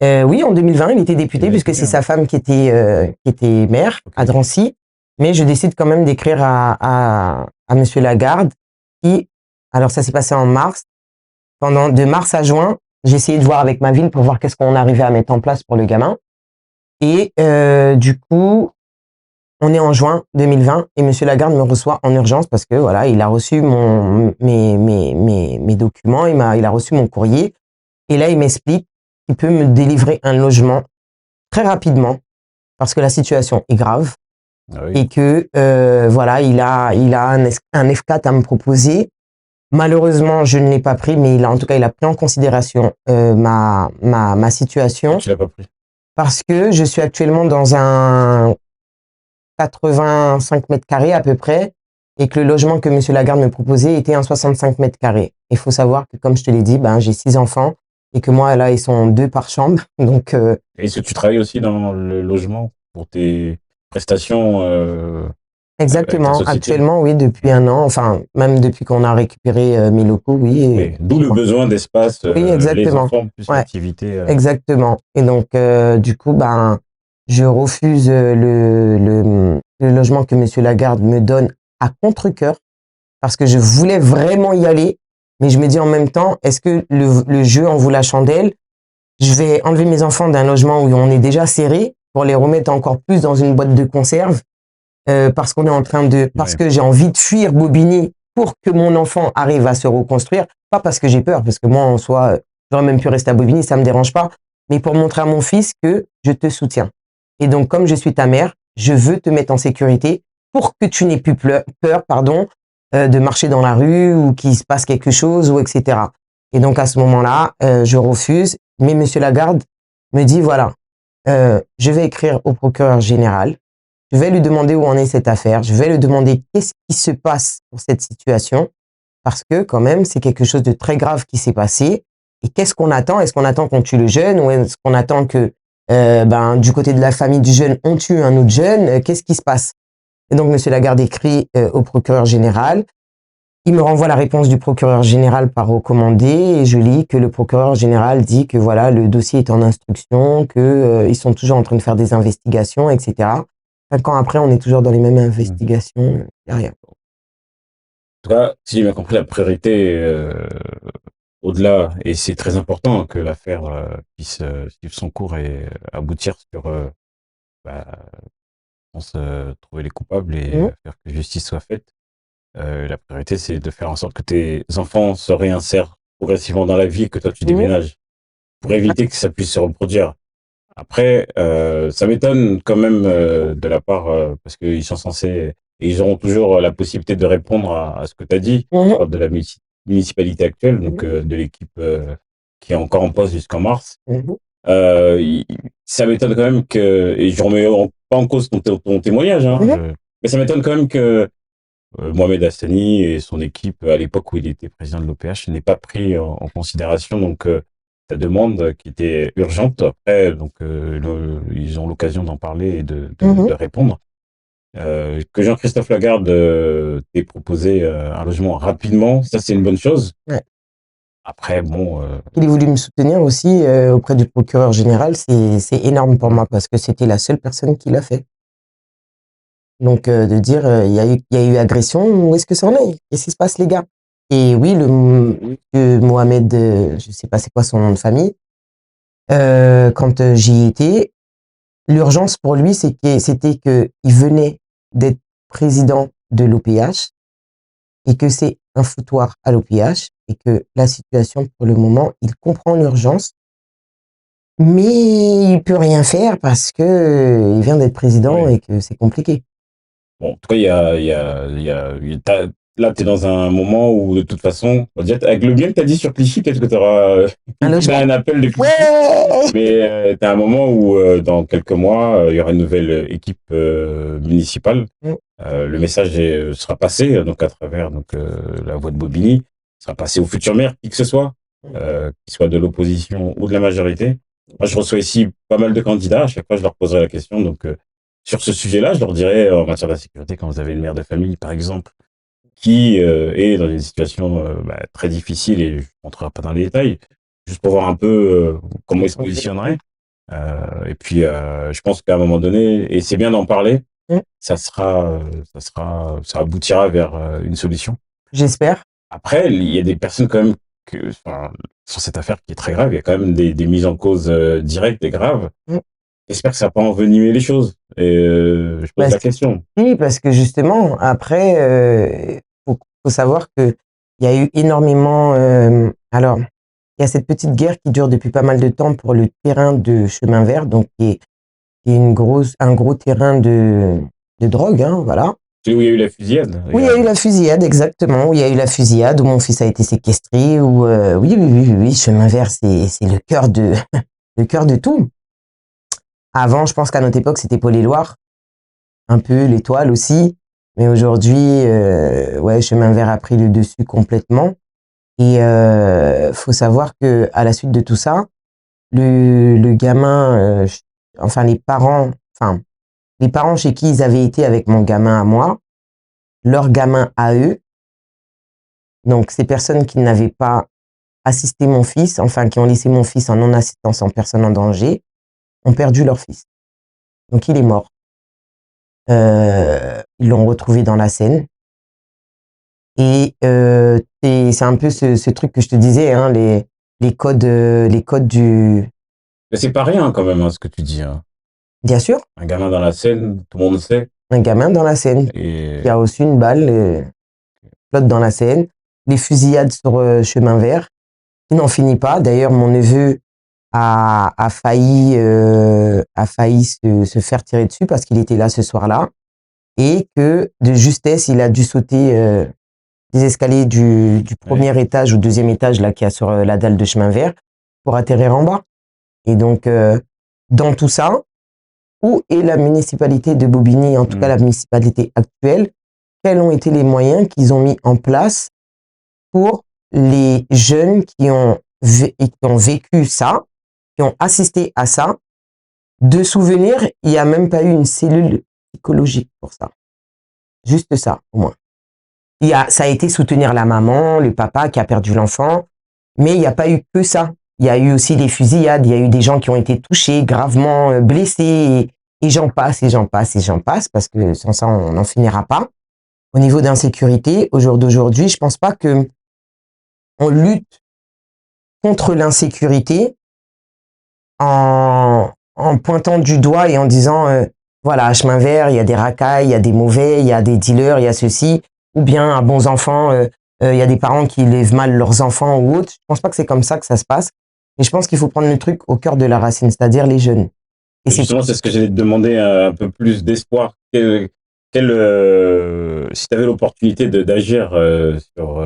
Speaker 2: Oui, en 2020, il était député puisque c'est sa femme qui était maire à Drancy. Mais je décide quand même d'écrire à Monsieur Lagarde qui, alors ça s'est passé en mars. De mars à juin, j'ai essayé de voir avec ma ville pour voir qu'est-ce qu'on arrivait à mettre en place pour le gamin. Et du coup, on est en juin 2020 et Monsieur Lagarde me reçoit en urgence parce que voilà, il a reçu mes documents, il a reçu mon courrier et là il m'explique qu'il peut me délivrer un logement très rapidement parce que la situation est grave et que voilà, il a un F4 à me proposer. Malheureusement, je ne l'ai pas pris, mais il a pris en considération ma situation.
Speaker 1: Tu l'as pas pris?
Speaker 2: Parce que je suis actuellement dans un 85 mètres carrés à peu près et que le logement que Monsieur Lagarde me proposait était un 65 mètres carrés. Il faut savoir que, comme je te l'ai dit, j'ai 6 enfants et que moi, là, ils sont 2 par chambre. Donc,
Speaker 1: est-ce que tu travailles aussi dans le logement pour tes prestations
Speaker 2: exactement. Actuellement, oui, depuis un an. Enfin, même depuis qu'on a récupéré mes locaux, oui.
Speaker 1: D'où le besoin d'espace.
Speaker 2: Oui, exactement.
Speaker 1: Les enfants, plus l'activité.
Speaker 2: Exactement. Et donc, du coup, je refuse le logement que Monsieur Lagarde me donne à contre-cœur parce que je voulais vraiment y aller, mais je me dis en même temps, est-ce que le jeu en vaut la chandelle? je vais enlever mes enfants d'un logement où on est déjà serré pour les remettre encore plus dans une boîte de conserve parce qu'on est en train de, parce
Speaker 1: Ouais.
Speaker 2: que j'ai envie de fuir Bobigny pour que mon enfant arrive à se reconstruire, pas parce que j'ai peur, parce que moi en soi, j'aurais même pu rester à Bobigny, ça me dérange pas, mais pour montrer à mon fils que je te soutiens. Et donc comme je suis ta mère, je veux te mettre en sécurité pour que tu n'aies plus peur, de marcher dans la rue ou qu'il se passe quelque chose ou etc. Et donc à ce moment-là, je refuse. Mais Monsieur Lagarde me dit voilà, je vais écrire au procureur général. Je vais lui demander où en est cette affaire. Je vais lui demander qu'est-ce qui se passe pour cette situation. Parce que quand même, c'est quelque chose de très grave qui s'est passé. Et qu'est-ce qu'on attend? Est-ce qu'on attend qu'on tue le jeune ou est-ce qu'on attend que du côté de la famille du jeune, on tue un autre jeune? Qu'est-ce qui se passe? Et donc, Monsieur Lagarde écrit au procureur général. Il me renvoie la réponse du procureur général par recommandé et je lis que le procureur général dit que voilà, le dossier est en instruction, que ils sont toujours en train de faire des investigations, etc. 5 ans après, on est toujours dans les mêmes investigations. Y a rien.
Speaker 1: En tout cas, si j'ai bien compris, la priorité au-delà, et c'est très important que l'affaire puisse suivre son cours et aboutir sur, bah, je pense, trouver les coupables et faire que justice soit faite. La priorité, c'est de faire en sorte que tes enfants se réinsèrent progressivement dans la vie et que toi, tu déménages pour éviter que ça puisse se reproduire. Après, ça m'étonne quand même de la part, parce qu'ils sont censés, et ils auront toujours la possibilité de répondre à ce que tu as dit, lors de la municipalité actuelle, donc de l'équipe qui est encore en poste jusqu'en mars. Il- Ça m'étonne quand même que, et je remets pas en cause ton témoignage, hein, mais ça m'étonne quand même que Mohamed Hassani et son équipe, à l'époque où il était président de l'OPH, n'aient pas pris en considération donc ta demande qui était urgente. Après, donc ils ont l'occasion d'en parler et de répondre. Que Jean-Christophe Lagarde t'ait proposé un logement rapidement, ça c'est une bonne chose.
Speaker 2: Ouais.
Speaker 1: Après, bon,
Speaker 2: Il ait voulu me soutenir aussi auprès du procureur général, c'est énorme pour moi parce que c'était la seule personne qui l'a fait. Donc de dire il y a eu agression, où est-ce que ça en est? Qu'est-ce qui se passe les gars? Et oui, le Mohamed, je sais pas c'est quoi son nom de famille, quand j'y étais, l'urgence pour lui c'était que il venait d'être président de l'OPH et que c'est un foutoir à l'OPH et que la situation pour le moment, il comprend l'urgence, mais il peut rien faire parce que il vient d'être président
Speaker 1: oui.
Speaker 2: et que c'est compliqué.
Speaker 1: Bon, en tout cas, là, tu es dans un moment où, de toute façon, on va dire, avec le bien que tu as dit sur Clichy, peut-être que tu auras
Speaker 2: Un logement.
Speaker 1: un appel de Clichy.
Speaker 2: Ouais.
Speaker 1: Mais tu as un moment où, dans quelques mois, il y aura une nouvelle équipe municipale. Le message sera passé donc à travers la voix de Bobigny, sera passé au futur maire, qui que ce soit, qu'il soit de l'opposition ou de la majorité. Moi, je reçois ici pas mal de candidats. À chaque fois, je leur poserai la question. Donc, sur ce sujet-là, je leur dirais, en matière d'insécurité, quand vous avez une mère de famille, par exemple, qui est dans une situation très difficile, et je ne rentrerai pas dans les détails, juste pour voir un peu comment il se positionnerait. Et puis, je pense qu'à un moment donné, et c'est bien d'en parler, ça aboutira vers une solution.
Speaker 2: J'espère.
Speaker 1: Après, il y a des personnes quand même sur cette affaire qui est très grave, il y a quand même des mises en cause directes et graves. J'espère que ça n'a pas envenimé les choses. Et je pose la question.
Speaker 2: Oui, parce que justement, après, faut savoir que il y a eu énormément. Alors, il y a cette petite guerre qui dure depuis pas mal de temps pour le terrain de chemin vert, donc qui est un gros terrain de drogue, hein, voilà.
Speaker 1: C'est où il y a eu la fusillade.
Speaker 2: Oui, il y a eu la fusillade, exactement. Où il y a eu la fusillade, où mon fils a été séquestré, où oui, chemin vert, c'est le cœur de le cœur de tout. Avant, je pense qu'à notre époque, c'était Paul-et-Loire, un peu l'étoile aussi, mais aujourd'hui, ouais, chemin vert a pris le dessus complètement. Et faut savoir que à la suite de tout ça, le gamin, enfin les parents chez qui ils avaient été avec mon gamin à moi, leur gamin à eux, donc ces personnes qui n'avaient pas assisté mon fils, enfin qui ont laissé mon fils en non-assistance en personne en danger, ont perdu leur fils. Donc il est mort. Ils l'ont retrouvé dans la Seine. Et c'est un peu ce truc que je te disais, hein, les codes
Speaker 1: Mais c'est pas rien quand même, hein, ce que tu dis, hein.
Speaker 2: Bien sûr,
Speaker 1: Un gamin dans la Seine, tout le monde sait.
Speaker 2: un gamin dans la Seine qui
Speaker 1: Et
Speaker 2: a reçu une balle, flotte dans la Seine, les fusillades sur chemin vert, qui n'en finit pas. D'ailleurs, mon neveu a failli se faire tirer dessus parce qu'il était là ce soir-là et que de justesse, il a dû sauter des escaliers du
Speaker 1: ouais.
Speaker 2: premier étage ou deuxième étage là qui a sur la dalle de chemin vert pour atterrir en bas. Et donc, dans tout ça, où est la municipalité de Bobigny, en tout cas
Speaker 1: Mm.
Speaker 2: la municipalité actuelle, quels ont été les moyens qu'ils ont mis en place pour les jeunes qui ont vécu ça, qui ont assisté à ça. De souvenir, il n'y a même pas eu une cellule psychologique pour ça. Juste ça, au moins. Ça a été soutenir la maman, le papa qui a perdu l'enfant, mais il n'y a pas eu que ça. Il y a eu aussi des fusillades, il y a eu des gens qui ont été touchés, gravement blessés, et j'en passe, et j'en passe, et j'en passe, parce que sans ça, on n'en finira pas. Au niveau d'insécurité, au jour d'aujourd'hui, je pense pas que on lutte contre l'insécurité en pointant du doigt et en disant voilà, à chemin vert, il y a des racailles, il y a des mauvais, il y a des dealers, il y a ceci, ou bien à bons enfants, il y a des parents qui élèvent mal leurs enfants ou autre. Je pense pas que c'est comme ça que ça se passe. Mais je pense qu'il faut prendre le truc au cœur de la racine, c'est-à-dire les jeunes. Et
Speaker 1: Et
Speaker 2: c'est
Speaker 1: justement, c'est ce que j'allais te demander, un peu plus d'espoir. Si tu avais l'opportunité d'agir sur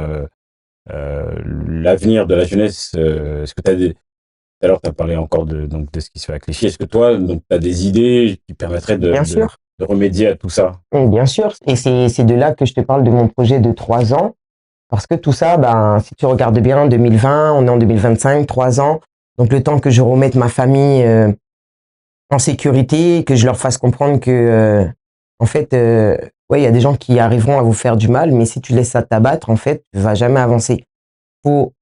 Speaker 1: l'avenir de la jeunesse, est-ce que tu as des... Tout à l'heure, tu as parlé encore donc, de ce qui se fait à Clichy. Est-ce que toi, tu as des idées qui permettraient
Speaker 2: bien sûr,
Speaker 1: de remédier à tout ça?
Speaker 2: bien sûr. Et c'est de là que je te parle de mon projet de 3 ans. Parce que tout ça, ben, si tu regardes bien, 2020, on est en 2025, 3 ans. Donc le temps que je remette ma famille en sécurité, que je leur fasse comprendre que, en fait, ouais, il y a des gens qui arriveront à vous faire du mal, mais si tu laisses ça t'abattre, en fait, tu vas jamais avancer. Faut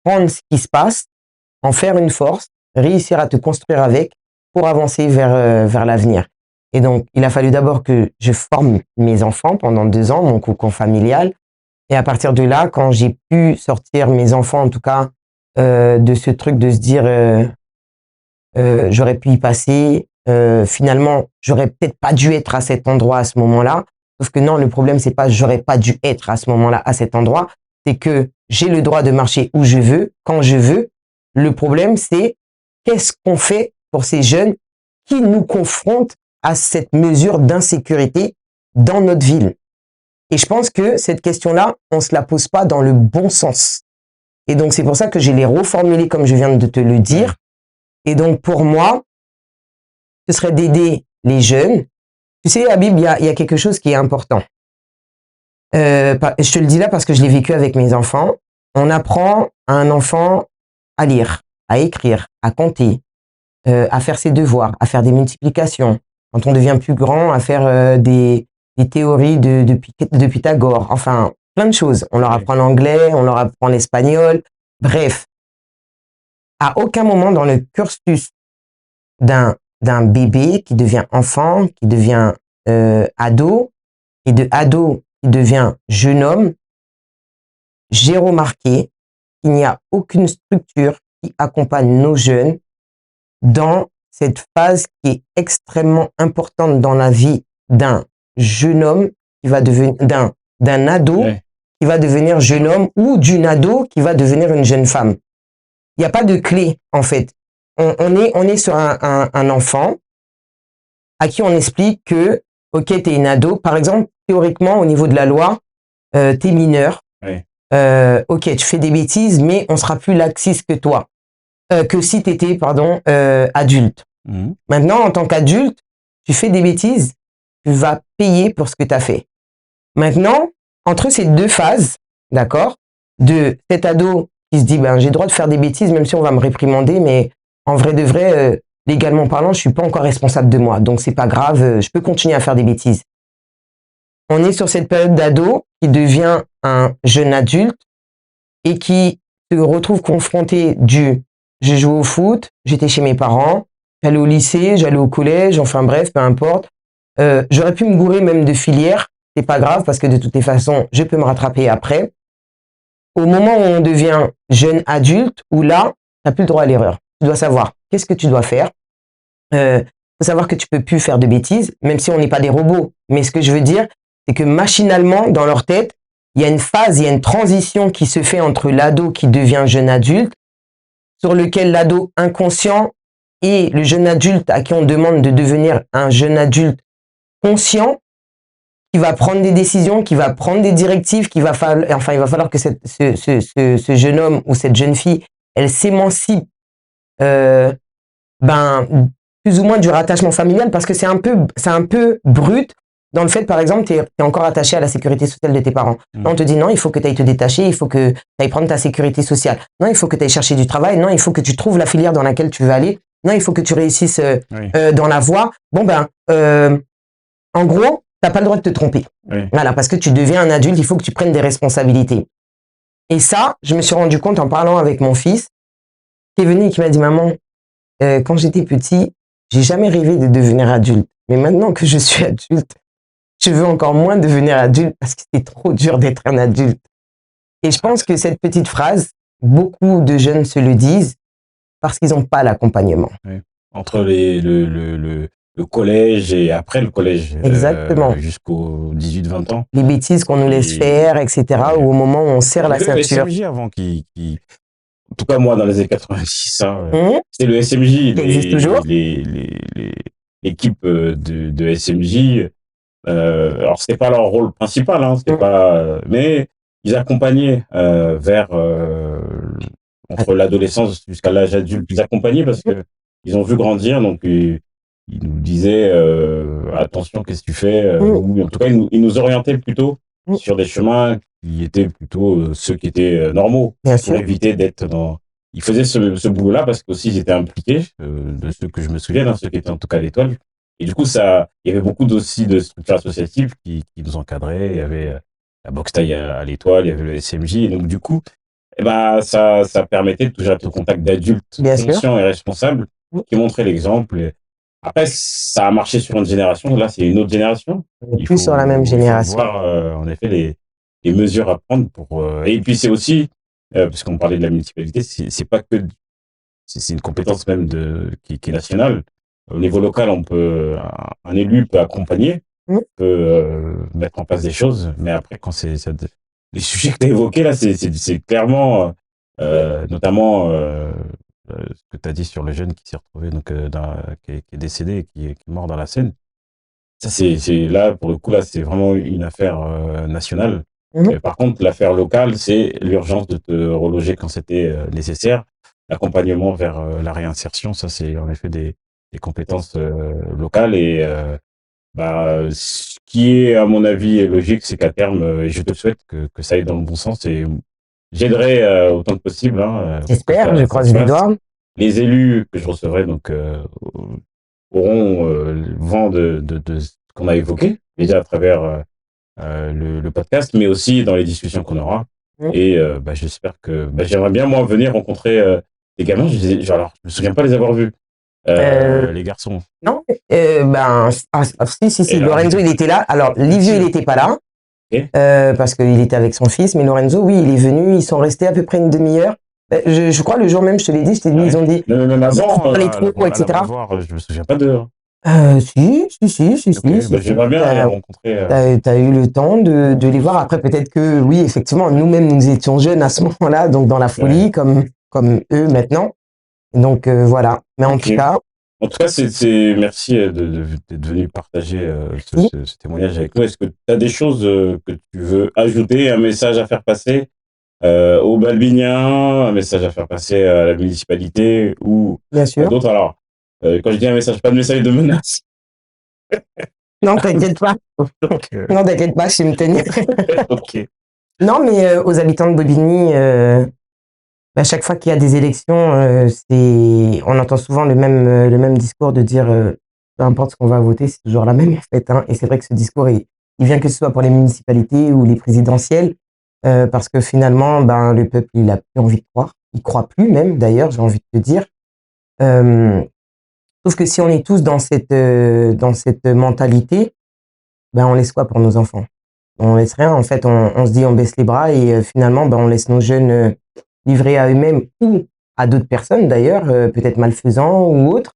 Speaker 2: prendre ce qui se passe, en faire une force, réussir à te construire avec pour avancer vers l'avenir. Et donc, il a fallu d'abord que je forme mes enfants pendant 2 ans, mon cocon familial. Et à partir de là, quand j'ai pu sortir mes enfants, en tout cas, de ce truc de se dire j'aurais pu y passer. Finalement, j'aurais peut-être pas dû être à cet endroit à ce moment-là. Sauf que non, le problème, c'est pas j'aurais pas dû être à ce moment-là à cet endroit. C'est que j'ai le droit de marcher où je veux, quand je veux. Le problème, c'est qu'est-ce qu'on fait pour ces jeunes qui nous confrontent à cette mesure d'insécurité dans notre ville. Et je pense que cette question-là, on se la pose pas dans le bon sens. Et donc, c'est pour ça que je l'ai reformulée comme je viens de te le dire. Et donc, pour moi, ce serait d'aider les jeunes. Tu sais, Habib, il y a quelque chose qui est important. Je te le dis là parce que je l'ai vécu avec mes enfants. On apprend à un enfant à lire, à écrire, à compter, à faire ses devoirs, à faire des multiplications. Quand on devient plus grand, à faire des théories de Pythagore. Enfin, plein de choses. On leur apprend l'anglais, on leur apprend l'espagnol. Bref, à aucun moment dans le cursus d'un bébé qui devient enfant, qui devient ado, et de ado qui devient jeune homme, j'ai remarqué qu'il n'y a aucune structure qui accompagne nos jeunes dans cette phase qui est extrêmement importante dans la vie d'un jeune homme qui va devenir d'un ado qui va devenir jeune homme ou d'une ado qui va devenir une jeune femme. Il n'y a pas de clé en fait. On est sur un enfant à qui on explique que ok, t'es une ado. Par exemple, théoriquement, au niveau de la loi, t'es mineur.
Speaker 1: Ouais.
Speaker 2: Ok, tu fais des bêtises, mais on sera plus laxiste que toi. Que si t'étais, adulte.
Speaker 1: Mmh.
Speaker 2: Maintenant, en tant qu'adulte, tu fais des bêtises, tu vas payer pour ce que tu as fait. Maintenant, entre ces deux phases, d'accord, de cet ado qui se dit, ben, j'ai le droit de faire des bêtises, même si on va me réprimander, mais en vrai de vrai, légalement parlant, je suis pas encore responsable de moi. Donc, c'est pas grave, je peux continuer à faire des bêtises. On est sur cette période d'ado qui devient un jeune adulte et qui se retrouve confronté j'ai joué au foot, j'étais chez mes parents, j'allais au lycée, j'allais au collège, enfin bref, peu importe. J'aurais pu me gourer même de filière, c'est pas grave parce que de toutes les façons, je peux me rattraper après. Au moment où on devient jeune adulte, où là, t'as plus le droit à l'erreur. Tu dois savoir, qu'est-ce que tu dois faire? Faut savoir que tu peux plus faire de bêtises, même si on n'est pas des robots. Mais ce que je veux dire, c'est que machinalement, dans leur tête, il y a une phase, il y a une transition qui se fait entre l'ado qui devient jeune adulte, sur lequel l'ado inconscient et le jeune adulte à qui on demande de devenir un jeune adulte conscient, qui va prendre des décisions, qui va prendre des directives, il va falloir que ce jeune homme ou cette jeune fille, elle s'émancipe, plus ou moins du rattachement familial, parce que c'est un peu brut dans le fait, par exemple, tu es encore attaché à la sécurité sociale de tes parents. Là, on te dit non, il faut que tu ailles te détacher, il faut que tu ailles prendre ta sécurité sociale. Non, il faut que tu ailles chercher du travail. Non, il faut que tu trouves la filière dans laquelle tu veux aller. Non, il faut que tu réussisses dans la voie. En gros, t'as pas le droit de te tromper.
Speaker 1: Oui.
Speaker 2: Voilà, parce que tu deviens un adulte, il faut que tu prennes des responsabilités. Et ça, je me suis rendu compte en parlant avec mon fils, qui est venu et qui m'a dit, maman, quand j'étais petit, j'ai jamais rêvé de devenir adulte. Mais maintenant que je suis adulte, je veux encore moins devenir adulte parce que c'est trop dur d'être un adulte. Et je pense que cette petite phrase, beaucoup de jeunes se le disent parce qu'ils n'ont pas l'accompagnement.
Speaker 1: Oui. Entre le collège et après le collège.
Speaker 2: Exactement.
Speaker 1: Jusqu'aux 18-20 ans.
Speaker 2: Les bêtises qu'on nous laisse faire, etc. Ou au moment où on serre la ceinture.
Speaker 1: Le SMJ avant en tout cas, moi, dans les années 86, c'est le SMJ.
Speaker 2: Il existe toujours.
Speaker 1: L'équipe de SMJ, alors c'était pas leur rôle principal, c'était pas, mais ils accompagnaient vers entre l'adolescence jusqu'à l'âge adulte, ils accompagnaient parce que ils ont vu grandir, donc ils nous disaient attention, qu'est-ce que tu fais, ou en tout cas ils nous orientaient plutôt sur des chemins qui étaient plutôt ceux qui étaient normaux, pour éviter d'être dans. Ils faisaient ce boulot-là parce qu'aussi ils étaient impliqués, de ceux que je me souviens, ceux qui étaient en tout cas à l'étoile. Et du coup, il y avait beaucoup aussi de structures associatives qui nous encadraient. Il y avait la boxe taille à l'étoile, il y avait le SMJ. Et donc, du coup, ça permettait de toujours être au contact d'adultes conscients et responsables qui montraient l'exemple. Et après, ça a marché sur une génération. Là, c'est une autre génération.
Speaker 2: Plus sur la même génération.
Speaker 1: Il faut voir, en effet, les mesures à prendre pour. Et puis, c'est aussi, parce qu'on parlait de la municipalité, c'est pas que. C'est une compétence même qui est nationale. Au niveau local, un élu peut accompagner, peut mettre en place des choses, mais après, quand les sujets que tu as évoqués, là, c'est clairement, notamment ce que tu as dit sur le jeune qui s'est retrouvé, donc, qui est décédé, qui est mort dans la Seine. Ça, là, pour le coup, là, c'est vraiment une affaire nationale. Par contre, l'affaire locale, c'est l'urgence de te reloger quand c'était nécessaire, l'accompagnement vers la réinsertion. Ça, c'est en effet des compétences locales et ce qui est à mon avis logique, c'est qu'à terme, et je te souhaite que ça aille dans le bon sens et j'aiderai autant que possible.
Speaker 2: J'espère, je croise les doigts.
Speaker 1: Les élus que je recevrai donc auront vent de ce qu'on a évoqué déjà à travers le podcast, mais aussi dans les discussions qu'on aura. Et j'espère que j'aimerais bien moi venir rencontrer des gamins. Je me souviens pas les avoir vus. Les garçons.
Speaker 2: Non, si, Lorenzo, il était là. Alors, Livio, il n'était pas là, parce qu'il était avec son fils, mais Lorenzo, oui, il est venu, ils sont restés à peu près une demi-heure. Je crois, le jour même, je te l'ai dit, ils ont dit,
Speaker 1: même avant,
Speaker 2: les trous, etc.
Speaker 1: Je me souviens pas d'eux.
Speaker 2: Si.
Speaker 1: J'aimerais bien les rencontrer.
Speaker 2: T'as eu le temps de les voir. Après, peut-être que, oui, effectivement, nous-mêmes, nous étions jeunes à ce moment-là, donc dans la folie, comme eux maintenant. Donc voilà, mais en tout cas,
Speaker 1: merci d'être venu partager ce témoignage avec nous. Est-ce que tu as des choses que tu veux ajouter, un message à faire passer aux Balbiniens, un message à faire passer à la municipalité ou
Speaker 2: bien sûr.
Speaker 1: À d'autres? Alors, quand je dis un message, pas de message de menace.
Speaker 2: Non, t'inquiète pas. Non, t'inquiète pas, je sais me tenir.
Speaker 1: Ok.
Speaker 2: Non, mais aux habitants de Bobigny, à chaque fois qu'il y a des élections, on entend souvent le même discours de dire peu importe ce qu'on va voter, c'est toujours la même en fait. Et c'est vrai que ce discours, il vient que ce soit pour les municipalités ou les présidentielles, parce que finalement, le peuple, il a plus envie de croire. Il croit plus même, d'ailleurs, j'ai envie de te dire. Sauf que si on est tous dans cette mentalité, on laisse quoi pour nos enfants? On laisse rien. En fait, on se dit, on baisse les bras et finalement, on laisse nos jeunes livrés à eux-mêmes ou à d'autres personnes d'ailleurs, peut-être malfaisants ou autres.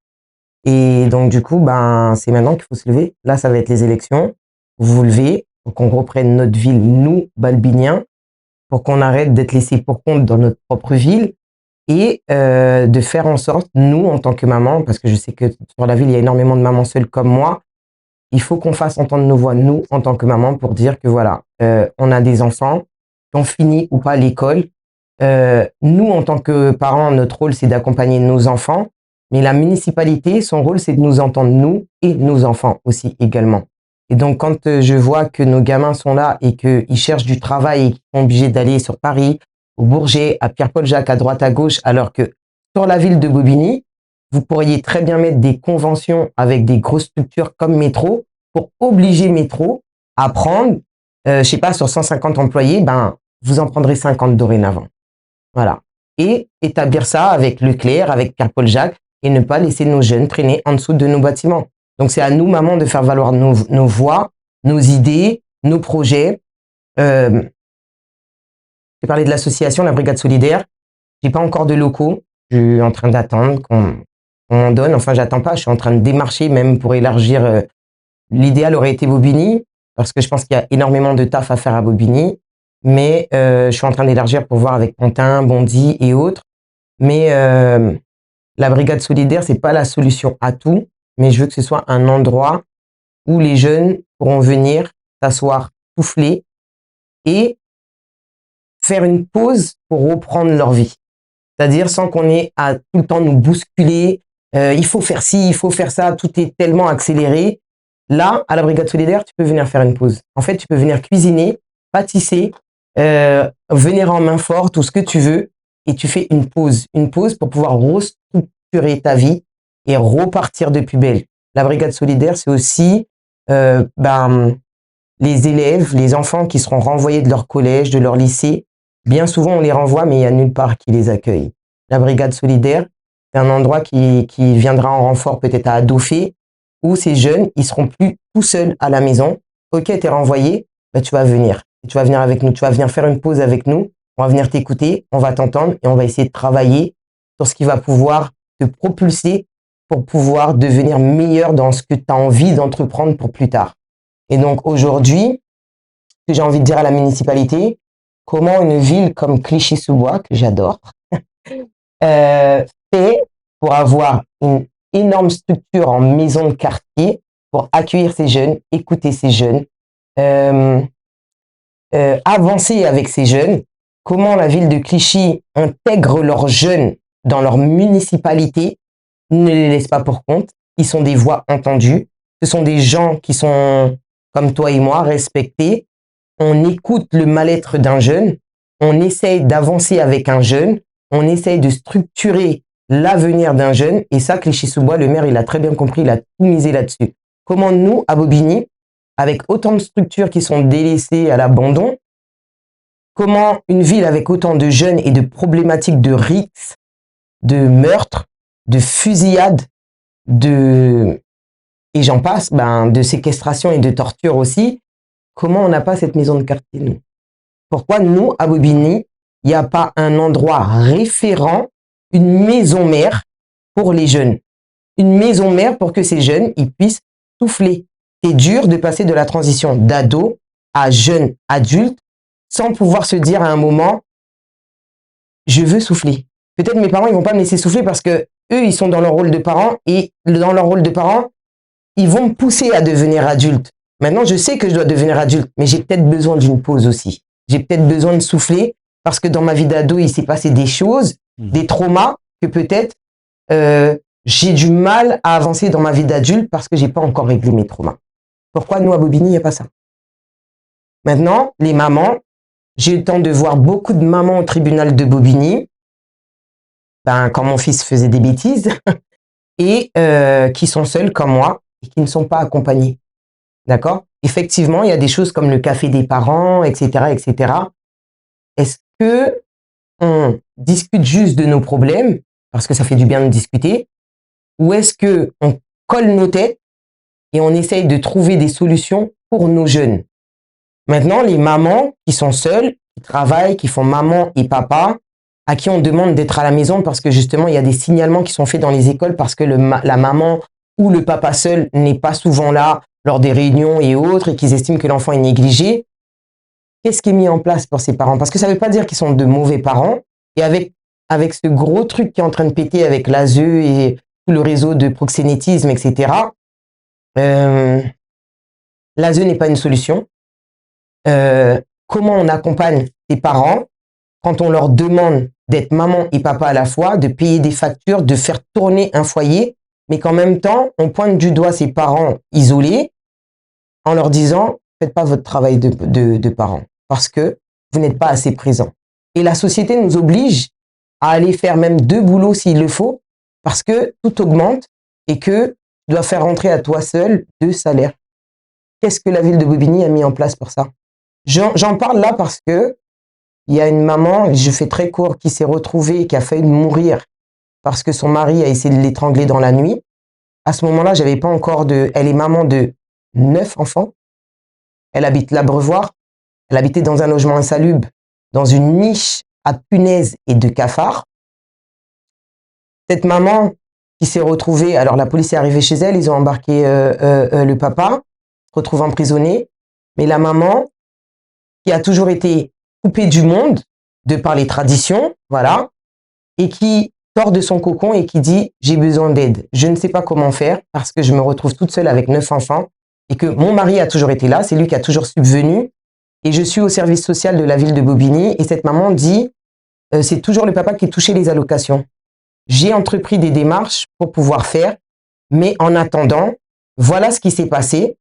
Speaker 2: Et donc du coup, ben c'est maintenant qu'il faut se lever. Là, ça va être les élections. Vous vous levez pour qu'on reprenne notre ville, nous, Balbiniens, pour qu'on arrête d'être laissés pour compte dans notre propre ville et de faire en sorte, nous, en tant que maman, parce que je sais que sur la ville, il y a énormément de mamans seules comme moi, il faut qu'on fasse entendre nos voix, nous, en tant que maman, pour dire que voilà, on a des enfants qui ont fini ou pas l'école. Nous, en tant que parents, notre rôle, c'est d'accompagner nos enfants, mais la municipalité, son rôle, c'est de nous entendre, nous et nos enfants aussi également. Et donc, quand je vois que nos gamins sont là et qu'ils cherchent du travail et qu'ils sont obligés d'aller sur Paris, au Bourget, à Pierre-Paul-Jacques, à droite, à gauche, alors que sur la ville de Bobigny, vous pourriez très bien mettre des conventions avec des grosses structures comme Métro pour obliger Métro à prendre, je sais pas, sur 150 employés, ben, vous en prendrez 50 dorénavant. Voilà. Et établir ça avec Leclerc, avec Pierre-Paul-Jacques et ne pas laisser nos jeunes traîner en dessous de nos bâtiments. Donc, c'est à nous, maman, de faire valoir nos voix, nos idées, nos projets. J'ai parlé de l'association, la Brigade Solidaire. J'ai pas encore de locaux. Je suis en train d'attendre qu'on m'en donne. Enfin, j'attends pas. Je suis en train de démarcher même pour élargir. L'idéal aurait été Bobigny parce que je pense qu'il y a énormément de taf à faire à Bobigny. Mais je suis en train d'élargir pour voir avec Pantin, Bondy et autres. Mais la Brigade Solidaire, c'est pas la solution à tout. Mais je veux que ce soit un endroit où les jeunes pourront venir s'asseoir, souffler et faire une pause pour reprendre leur vie. C'est-à-dire sans qu'on ait à tout le temps nous bousculer, il faut faire ci, il faut faire ça, tout est tellement accéléré. Là, à la Brigade Solidaire, tu peux venir faire une pause. En fait, tu peux venir cuisiner, pâtisser, venir en main forte, tout ce que tu veux, et tu fais une pause pour pouvoir restructurer ta vie et repartir de plus belle. La Brigade Solidaire, c'est aussi les élèves, les enfants qui seront renvoyés de leur collège, de leur lycée. Bien souvent, on les renvoie, mais il n'y a nulle part qui les accueille. La Brigade Solidaire, c'est un endroit qui viendra en renfort peut-être à Adofé, où ces jeunes, ils seront plus tout seuls à la maison. Ok, t'es renvoyé, bah, tu vas venir. Tu vas venir avec nous, tu vas venir faire une pause avec nous. On va venir t'écouter, on va t'entendre et on va essayer de travailler sur ce qui va pouvoir te propulser pour pouvoir devenir meilleur dans ce que tu as envie d'entreprendre pour plus tard. Et donc aujourd'hui, ce que j'ai envie de dire à la municipalité, comment une ville comme Clichy-sous-Bois, que j'adore, fait pour avoir une énorme structure en maison de quartier pour accueillir ces jeunes, écouter ces jeunes, avancer avec ces jeunes, comment la ville de Clichy intègre leurs jeunes dans leur municipalité, ne les laisse pas pour compte, ils sont des voix entendues, ce sont des gens qui sont, comme toi et moi, respectés, on écoute le mal-être d'un jeune, on essaye d'avancer avec un jeune, on essaye de structurer l'avenir d'un jeune, et ça, Clichy-sous-Bois, le maire, il a très bien compris, il a tout misé là-dessus. Comment nous, à Bobigny, avec autant de structures qui sont délaissées à l'abandon, comment une ville avec autant de jeunes et de problématiques de rixes, de meurtres, de fusillades, et j'en passe, de séquestration et de torture aussi, comment on n'a pas cette maison de quartier, nous? Pourquoi nous, à Bobigny, il n'y a pas un endroit référent, une maison mère pour les jeunes? Une maison mère pour que ces jeunes, ils puissent souffler. C'est dur de passer de la transition d'ado à jeune adulte sans pouvoir se dire à un moment, je veux souffler. Peut-être mes parents, ils vont pas me laisser souffler parce que eux, ils sont dans leur rôle de parents et dans leur rôle de parents, ils vont me pousser à devenir adulte. Maintenant, je sais que je dois devenir adulte, mais j'ai peut-être besoin d'une pause aussi. J'ai peut-être besoin de souffler parce que dans ma vie d'ado, il s'est passé des choses, des traumas que peut-être j'ai du mal à avancer dans ma vie d'adulte parce que j'ai pas encore réglé mes traumas. Pourquoi nous, à Bobigny, il n'y a pas ça? Maintenant, les mamans, j'ai eu le temps de voir beaucoup de mamans au tribunal de Bobigny, quand mon fils faisait des bêtises, et qui sont seules comme moi et qui ne sont pas accompagnées. D'accord? Effectivement, il y a des choses comme le café des parents, etc., etc. Est-ce que on discute juste de nos problèmes, parce que ça fait du bien de discuter, ou est-ce que on colle nos têtes et on essaye de trouver des solutions pour nos jeunes? Maintenant, les mamans qui sont seules, qui travaillent, qui font maman et papa, à qui on demande d'être à la maison parce que justement, il y a des signalements qui sont faits dans les écoles parce que la maman ou le papa seul n'est pas souvent là lors des réunions et autres et qu'ils estiment que l'enfant est négligé. Qu'est-ce qui est mis en place pour ces parents? Parce que ça ne veut pas dire qu'ils sont de mauvais parents. Et avec ce gros truc qui est en train de péter avec l'ASE et tout le réseau de proxénétisme, etc., l'ASE n'est pas une solution. Comment on accompagne ces parents quand on leur demande d'être maman et papa à la fois, de payer des factures, de faire tourner un foyer, mais qu'en même temps, on pointe du doigt ces parents isolés en leur disant « faites pas votre travail de parents parce que vous n'êtes pas assez présents ». Et la société nous oblige à aller faire même 2 boulots s'il le faut parce que tout augmente et que tu dois faire rentrer à toi seul 2 salaires. Qu'est-ce que la ville de Bobigny a mis en place pour ça? J'en parle là parce que il y a une maman, je fais très court, qui s'est retrouvée, qui a failli mourir parce que son mari a essayé de l'étrangler dans la nuit. À ce moment-là, j'avais pas encore elle est maman de 9 enfants. Elle habite l'Abreuvoir. Elle habitait dans un logement insalubre, dans une niche à punaises et de cafards. Cette maman qui s'est retrouvée, alors la police est arrivée chez elle, ils ont embarqué le papa, se retrouve emprisonné. Mais la maman, qui a toujours été coupée du monde, de par les traditions, voilà, et qui sort de son cocon et qui dit « j'ai besoin d'aide, je ne sais pas comment faire parce que je me retrouve toute seule avec 9 enfants et que mon mari a toujours été là, c'est lui qui a toujours subvenu et je suis au service social de la ville de Bobigny » et cette maman dit c'est toujours le papa qui touchait les allocations. J'ai entrepris des démarches pour pouvoir faire, mais en attendant, voilà ce qui s'est passé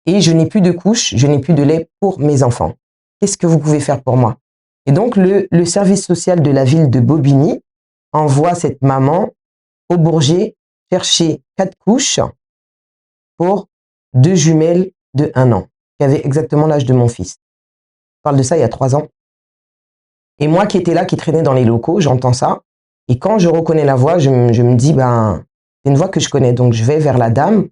Speaker 2: et je n'ai plus de couches, je n'ai plus de lait pour mes enfants. Qu'est-ce que vous pouvez faire pour moi? Et donc, le service social de la ville de Bobigny envoie cette maman au Bourget chercher 4 couches pour 2 jumelles de 1 an, qui avaient exactement l'âge de mon fils. Je parle de ça il y a 3 ans. Et moi qui étais là, qui traînais dans les locaux, j'entends ça. Et quand je reconnais la voix, je me dis, ben, c'est une voix que je connais. Donc, je vais vers la dame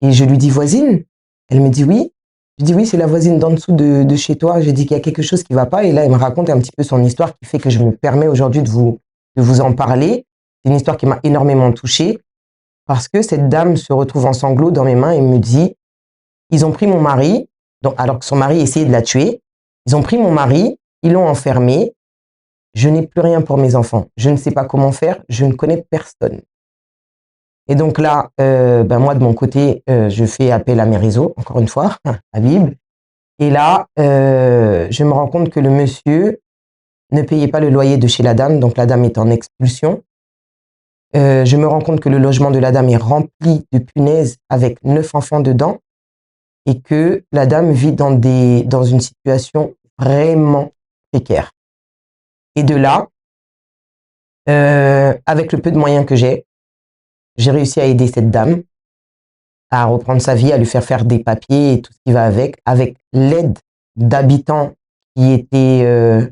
Speaker 2: et je lui dis, voisine. Elle me dit oui. Je dis oui, c'est la voisine d'en dessous de chez toi. Je dis qu'il y a quelque chose qui ne va pas. Et là, elle me raconte un petit peu son histoire qui fait que je me permets aujourd'hui de vous en parler. C'est une histoire qui m'a énormément touchée parce que cette dame se retrouve en sanglots dans mes mains et me dit, ils ont pris mon mari, donc, alors que son mari essayait de la tuer. Ils ont pris mon mari, ils l'ont enfermé. Je n'ai plus rien pour mes enfants. Je ne sais pas comment faire. Je ne connais personne. Et donc là, ben moi, de mon côté, je fais appel à mes réseaux, encore une fois, à Bible. Et là, je me rends compte que le monsieur ne payait pas le loyer de chez la dame, donc la dame est en expulsion. Je me rends compte que le logement de la dame est rempli de punaises avec 9 enfants dedans et que la dame vit dans une situation vraiment précaire. Et de là, avec le peu de moyens que j'ai réussi à aider cette dame à reprendre sa vie, à lui faire des papiers et tout ce qui va avec l'aide d'habitants qui étaient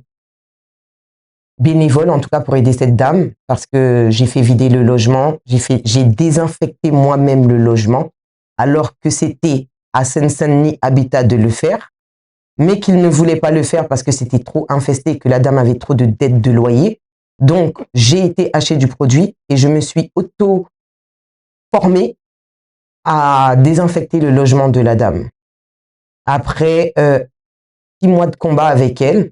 Speaker 2: bénévoles, en tout cas pour aider cette dame, parce que j'ai fait vider le logement, j'ai désinfecté moi-même le logement, alors que c'était à Seine-Saint-Denis Habitat de le faire, mais qu'il ne voulait pas le faire parce que c'était trop infesté, que la dame avait trop de dettes de loyer. Donc, j'ai été acheter du produit et je me suis auto-formée à désinfecter le logement de la dame. Après 6 mois de combat avec elle,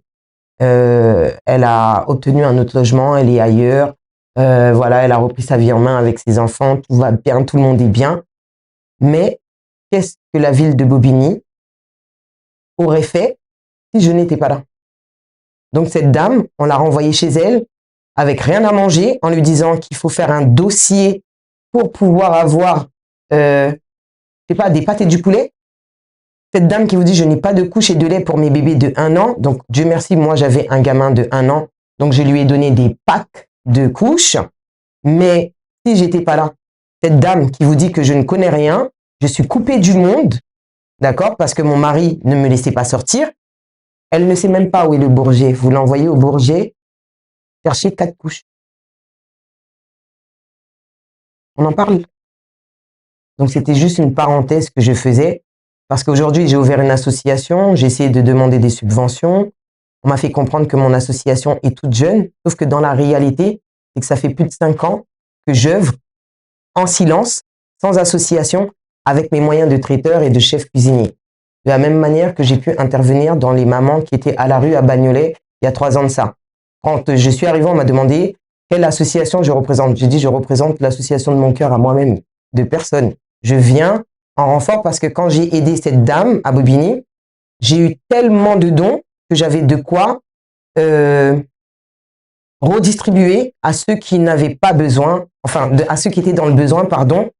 Speaker 2: elle a obtenu un autre logement, elle est ailleurs. Voilà, elle a repris sa vie en main avec ses enfants, tout va bien, tout le monde est bien. Mais qu'est-ce que la ville de Bobigny aurait fait si je n'étais pas là? Donc cette dame, on l'a renvoyée chez elle avec rien à manger, en lui disant qu'il faut faire un dossier pour pouvoir avoir, je sais pas, des pâtes et du poulet. Cette dame qui vous dit, je n'ai pas de couche et de lait pour mes bébés de 1 an. Donc, Dieu merci, moi, j'avais un gamin de 1 an. Donc, je lui ai donné des packs de couches. Mais si j'étais pas là, cette dame qui vous dit que je ne connais rien, je suis coupée du monde, d'accord, parce que mon mari ne me laissait pas sortir. Elle ne sait même pas où est le Bourget. Vous l'envoyez au Bourget chercher 4 couches. On en parle. Donc, c'était juste une parenthèse que je faisais parce qu'aujourd'hui, j'ai ouvert une association, j'ai essayé de demander des subventions. On m'a fait comprendre que mon association est toute jeune, sauf que dans la réalité, c'est que ça fait plus de 5 ans que j'œuvre en silence, sans association, avec mes moyens de traiteur et de chef cuisinier. De la même manière que j'ai pu intervenir dans les mamans qui étaient à la rue à Bagnolet il y a 3 ans de ça. Quand je suis arrivé, on m'a demandé quelle association je représente. J'ai dit, je représente l'association de mon cœur à moi-même, de personne. Je viens en renfort parce que quand j'ai aidé cette dame à Bobigny, j'ai eu tellement de dons que j'avais de quoi redistribuer à ceux qui n'avaient pas besoin, enfin, à ceux qui étaient dans le besoin, pardon.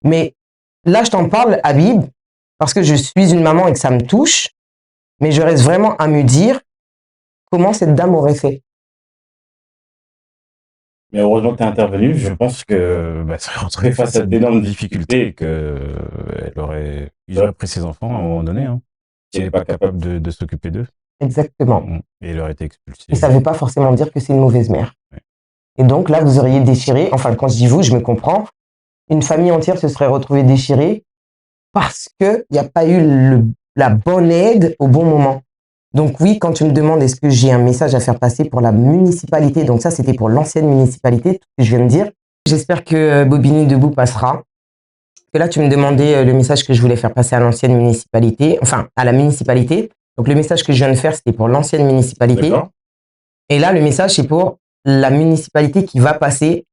Speaker 2: Mais là, je t'en parle, Habib, parce que je suis une maman et que ça me touche, mais je reste vraiment à me dire comment cette dame aurait fait.
Speaker 1: Mais heureusement que tu es intervenu. Je pense que ça serait retrouvé face à d'énormes difficultés et que ils auraient pris ses enfants à un moment donné, hein, s'il n'est pas capable de s'occuper d'eux.
Speaker 2: Exactement.
Speaker 1: Et il aurait été expulsé.
Speaker 2: Et ça ne veut pas forcément dire que c'est une mauvaise mère.
Speaker 1: Ouais.
Speaker 2: Et donc là, vous auriez déchiré, enfin quand je dis vous, je me comprends, une famille entière se serait retrouvée déchirée parce qu'il n'y a pas eu la bonne aide au bon moment. Donc oui, quand tu me demandes est-ce que j'ai un message à faire passer pour la municipalité, donc ça c'était pour l'ancienne municipalité, tout ce que je viens de dire. J'espère que Bobigny Debout passera. Que là tu me demandais le message que je voulais faire passer à l'ancienne municipalité, enfin à la municipalité. Donc le message que je viens de faire c'était pour l'ancienne municipalité. Et là le message c'est pour la municipalité qui va passer.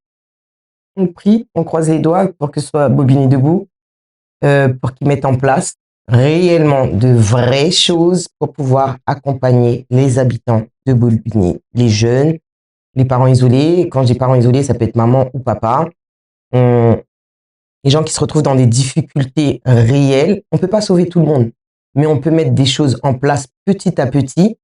Speaker 2: On prie, on croise les doigts pour que ce soit Bobigny Debout, pour qu'ils mettent en place réellement de vraies choses pour pouvoir accompagner les habitants de Bobigny, les jeunes, les parents isolés. Quand j'ai parents isolés, ça peut être maman ou papa. Les gens qui se retrouvent dans des difficultés réelles. On ne peut pas sauver tout le monde, mais on peut mettre des choses en place petit à petit.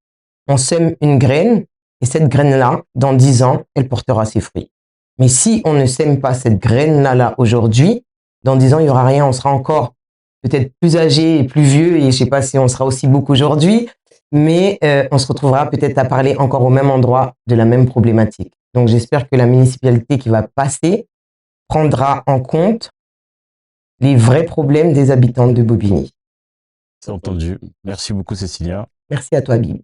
Speaker 2: On sème une graine et cette graine-là, dans 10 ans, elle portera ses fruits. Mais si on ne sème pas cette graine-là aujourd'hui, dans 10 ans, il n'y aura rien. On sera encore peut-être plus âgé et plus vieux et je ne sais pas si on sera aussi beau qu'aujourd'hui, mais on se retrouvera peut-être à parler encore au même endroit de la même problématique. Donc j'espère que la municipalité qui va passer prendra en compte les vrais problèmes des habitants de Bobigny.
Speaker 1: C'est entendu. Merci beaucoup, Cécilia.
Speaker 2: Merci à toi, Bibi.